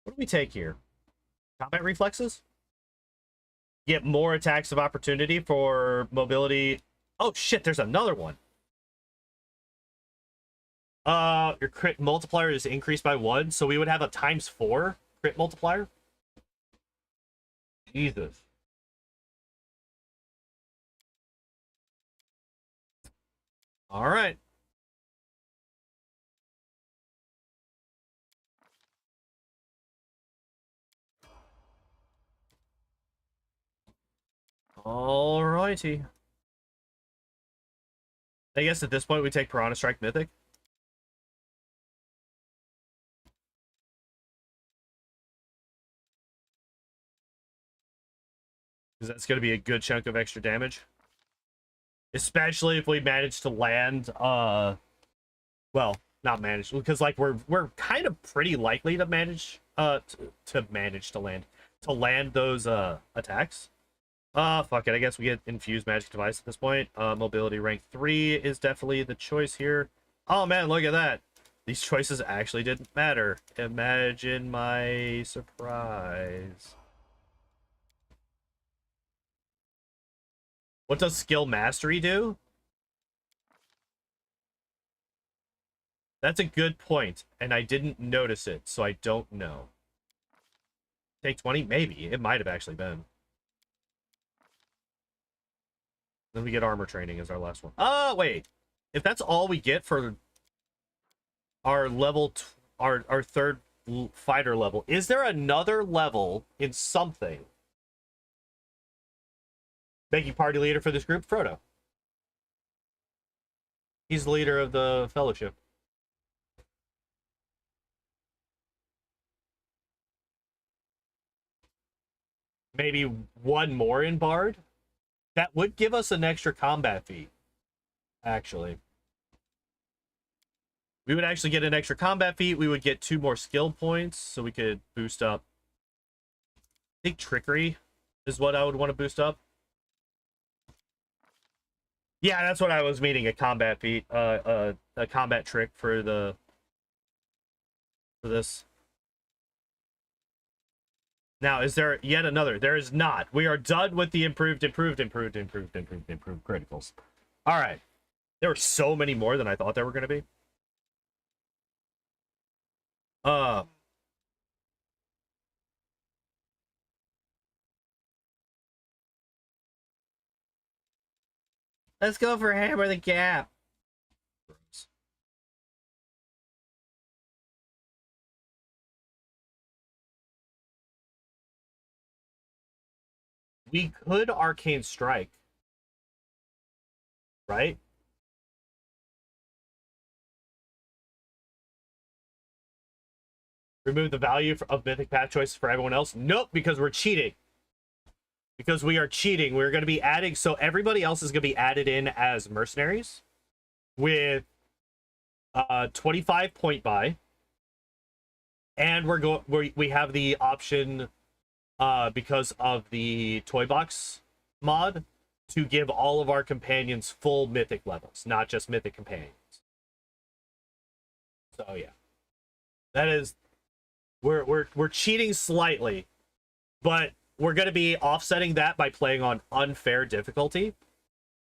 do we take here? Combat reflexes? get more attacks of opportunity for mobility. Oh shit, there's another one. Your crit multiplier is increased by 1, so we would have a ×4 crit multiplier. Jesus. All right. All righty. I guess at this point we take Piranha Strike Mythic. Because that's going to be a good chunk of extra damage. Especially if we manage to land, well, not manage, because like we're kind of pretty likely to manage, to land those attacks. Fuck it, I guess we get Infused Magic Device at this point. Mobility rank 3 is definitely the choice here. Oh man, look at that. These choices actually didn't matter. Imagine my surprise. What does Skill Mastery do? That's a good point, and I didn't notice it, so I don't know. Take 20? Maybe. It might have actually been. Then we get Armor Training as our last one. Oh, wait. If that's all we get for our level, our third fighter level, is there another level in something? Making party leader for this group? Frodo. He's the leader of the Fellowship. Maybe one more in Bard? That would give us an extra combat feat, actually. We would actually get an extra combat feat. We would get 2 more skill points, so we could boost up. I think Trickery is what I would want to boost up. Yeah, that's what I was meaning, a combat feat, a combat trick for this. Now, is there yet another? There is not. We are done with the improved criticals. All right. There were so many more than I thought there were going to be. Let's go for Hammer the Gap. We could Arcane Strike. Right? Remove the value of Mythic Path choices for everyone else? Nope, because we're cheating. Because we are cheating. We're going to be adding... So everybody else is going to be added in as mercenaries. With 25 point buy. And we have the option... because of the Toy Box mod, to give all of our companions full mythic levels, not just mythic companions. So yeah, that is, we're cheating slightly, but we're going to be offsetting that by playing on unfair difficulty.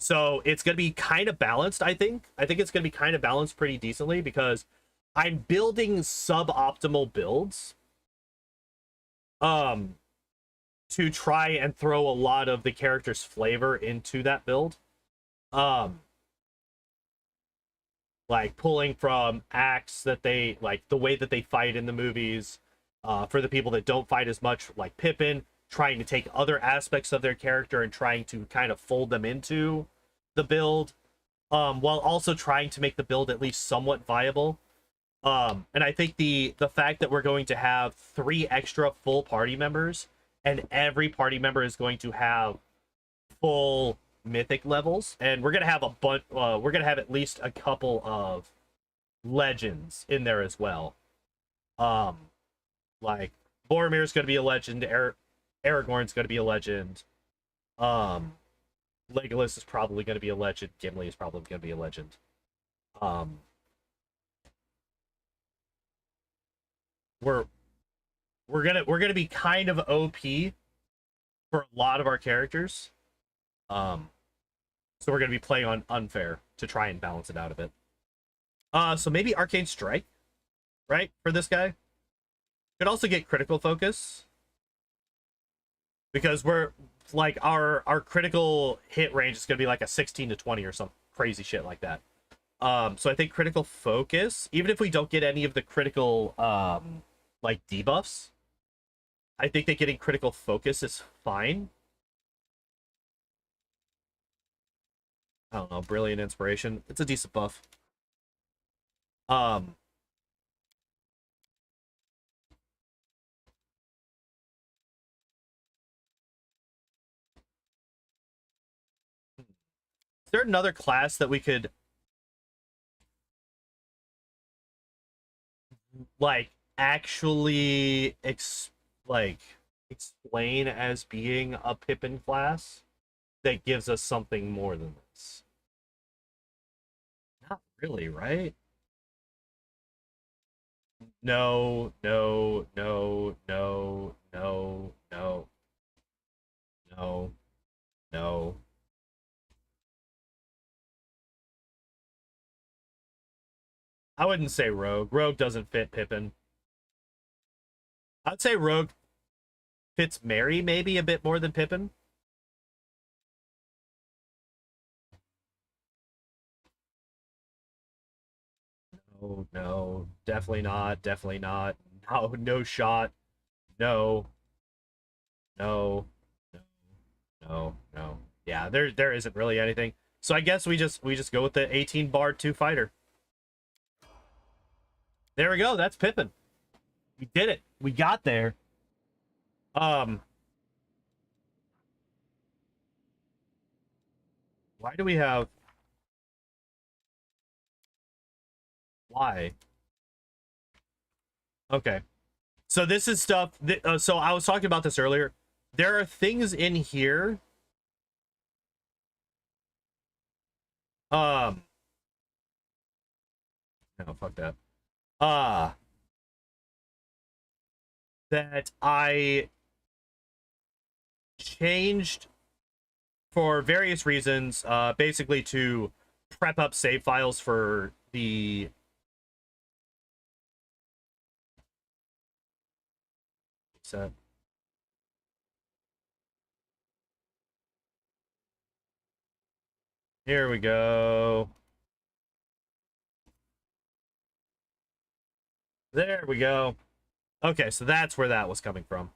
So it's going to be kind of balanced, I think. I think it's going to be kind of balanced pretty decently, because I'm building suboptimal builds. To try and throw a lot of the character's flavor into that build. Like pulling from acts that they, like the way that they fight in the movies, for the people that don't fight as much, like Pippin, trying to take other aspects of their character and trying to kind of fold them into the build, while also trying to make the build at least somewhat viable. And I think the fact that we're going to have 3 extra full party members, and every party member is going to have full mythic levels, and we're gonna have a bunch. We're gonna have at least a couple of legends in there as well. Like Boromir's gonna be a legend. Aragorn's gonna be a legend. Legolas is probably gonna be a legend. Gimli is probably gonna be a legend. We're gonna be kind of OP for a lot of our characters. So we're going to be playing on unfair to try and balance it out a bit. So maybe Arcane Strike, right, for this guy. Could also get critical focus. Because we're, like, our critical hit range is going to be like a 16 to 20 or some crazy shit like that. So I think critical focus, even if we don't get any of the critical, like, debuffs, I think that getting critical focus is fine. I don't know, Brilliant Inspiration. It's a decent buff. Is there another class that we could, like, actually explain as being a Pippin class that gives us something more than this? Not really, right? No, no, no, no, no, no, no, no. I wouldn't say Rogue. Rogue doesn't fit Pippin. I'd say Rogue fits Mary maybe a bit more than Pippin. No, no, definitely not. Definitely not. No, no shot. No, no, no, no, no. Yeah, there isn't really anything. So I guess we just go with the 18 bar 2 fighter. There we go. That's Pippin. We did it. We got there. Why do we have... Why? Okay. So this is stuff that, so I was talking about this earlier. There are things in here. No, fuck that. That I changed for various reasons, basically to prep up save files for the set. Here we go. There we go. Okay, so that's where that was coming from.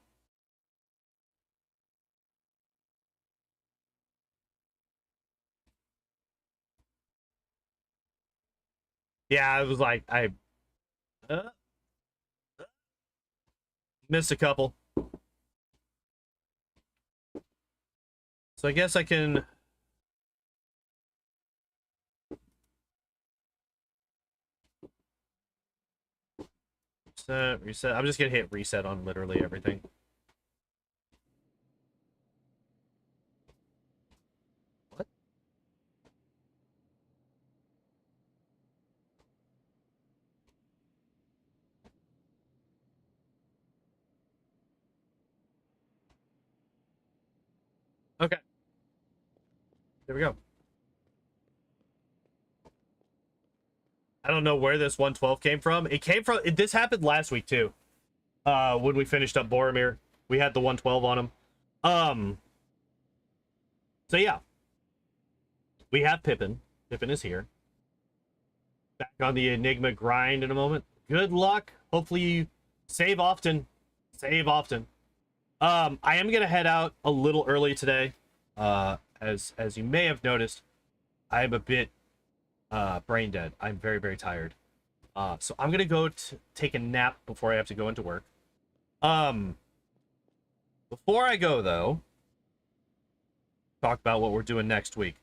Yeah, it was like I missed a couple. So I guess I can... reset. I'm just gonna hit reset on literally everything. What? Okay. There we go. I don't know where this 112 came from. It came from... This happened last week, too. When we finished up Boromir. We had the 112 on him. So, yeah. We have Pippin. Pippin is here. Back on the Enigma grind in a moment. Good luck. Hopefully you save often. Save often. I am going to head out a little early today. As you may have noticed, I am a bit brain dead. I'm very, very tired. So I'm gonna go take a nap before I have to go into work. Before I go though, talk about what we're doing next week.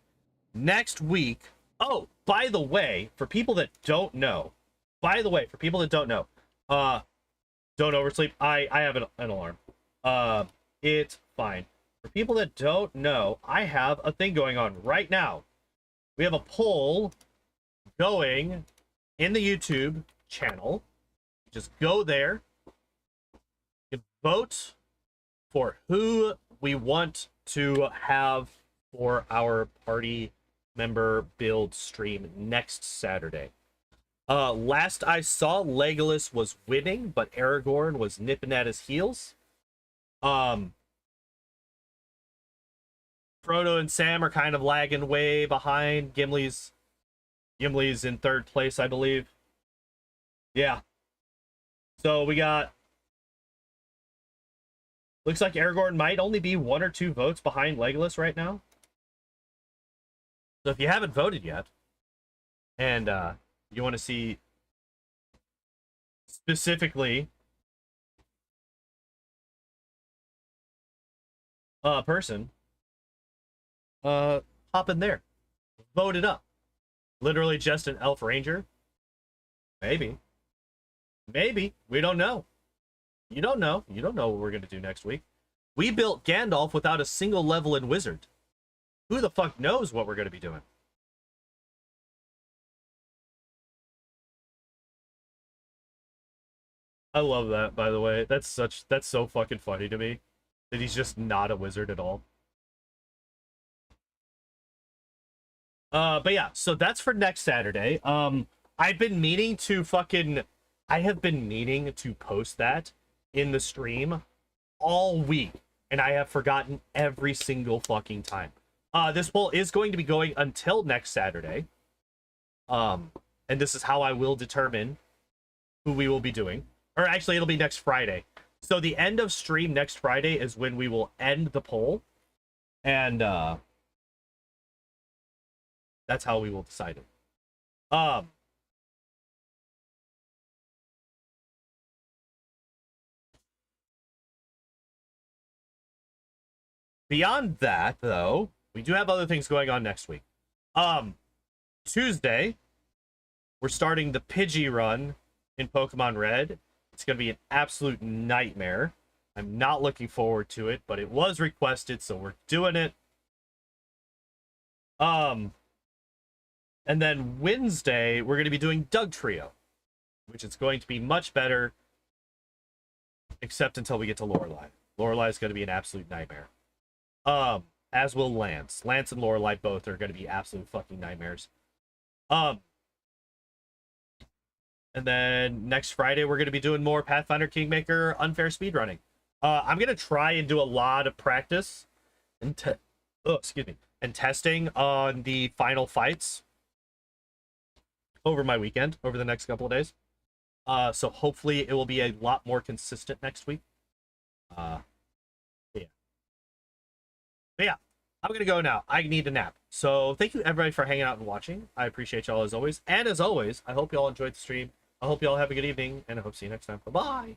Next week. Oh, by the way, for people that don't know, don't oversleep. I have an alarm. It's fine. For people that don't know, I have a thing going on right now. We have a poll going in the YouTube channel. Just go there. You can vote for who we want to have for our party member build stream next Saturday. Last I saw, Legolas was winning, but Aragorn was nipping at his heels. Frodo and Sam are kind of lagging way behind. Gimli's in third place, I believe. Yeah. So we got... Looks like Aragorn might only be 1 or 2 votes behind Legolas right now. So if you haven't voted yet, and you want to see specifically a person, hop in there. Vote it up. Literally just an elf ranger. Maybe. Maybe. We don't know. You don't know. You don't know what we're going to do next week. We built Gandalf without a single level in Wizard. Who the fuck knows what we're going to be doing? I love that, by the way. That's so fucking funny to me. That he's just not a wizard at all. But yeah, so that's for next Saturday. I have been meaning to post that in the stream all week, and I have forgotten every single fucking time. This poll is going to be going until next Saturday. And this is how I will determine who we will be doing. Or actually, it'll be next Friday. So the end of stream next Friday is when we will end the poll. And that's how we will decide it. Beyond that, though, we do have other things going on next week. Tuesday, we're starting the Pidgey run in Pokemon Red. It's going to be an absolute nightmare. I'm not looking forward to it, but it was requested, so we're doing it. And then Wednesday, we're going to be doing Doug Trio, which is going to be much better, except until we get to Lorelei. Lorelei is going to be an absolute nightmare. As will Lance. Lance and Lorelei both are going to be absolute fucking nightmares. And then next Friday, we're going to be doing more Pathfinder Kingmaker unfair speedrunning. I'm going to try and do a lot of practice and testing on the final fights over my weekend, over the next couple of days. So hopefully it will be a lot more consistent next week. Yeah. But yeah, I'm going to go now. I need a nap. So thank you everybody for hanging out and watching. I appreciate y'all as always. And as always, I hope y'all enjoyed the stream. I hope y'all have a good evening, and I hope to see you next time. Bye-bye.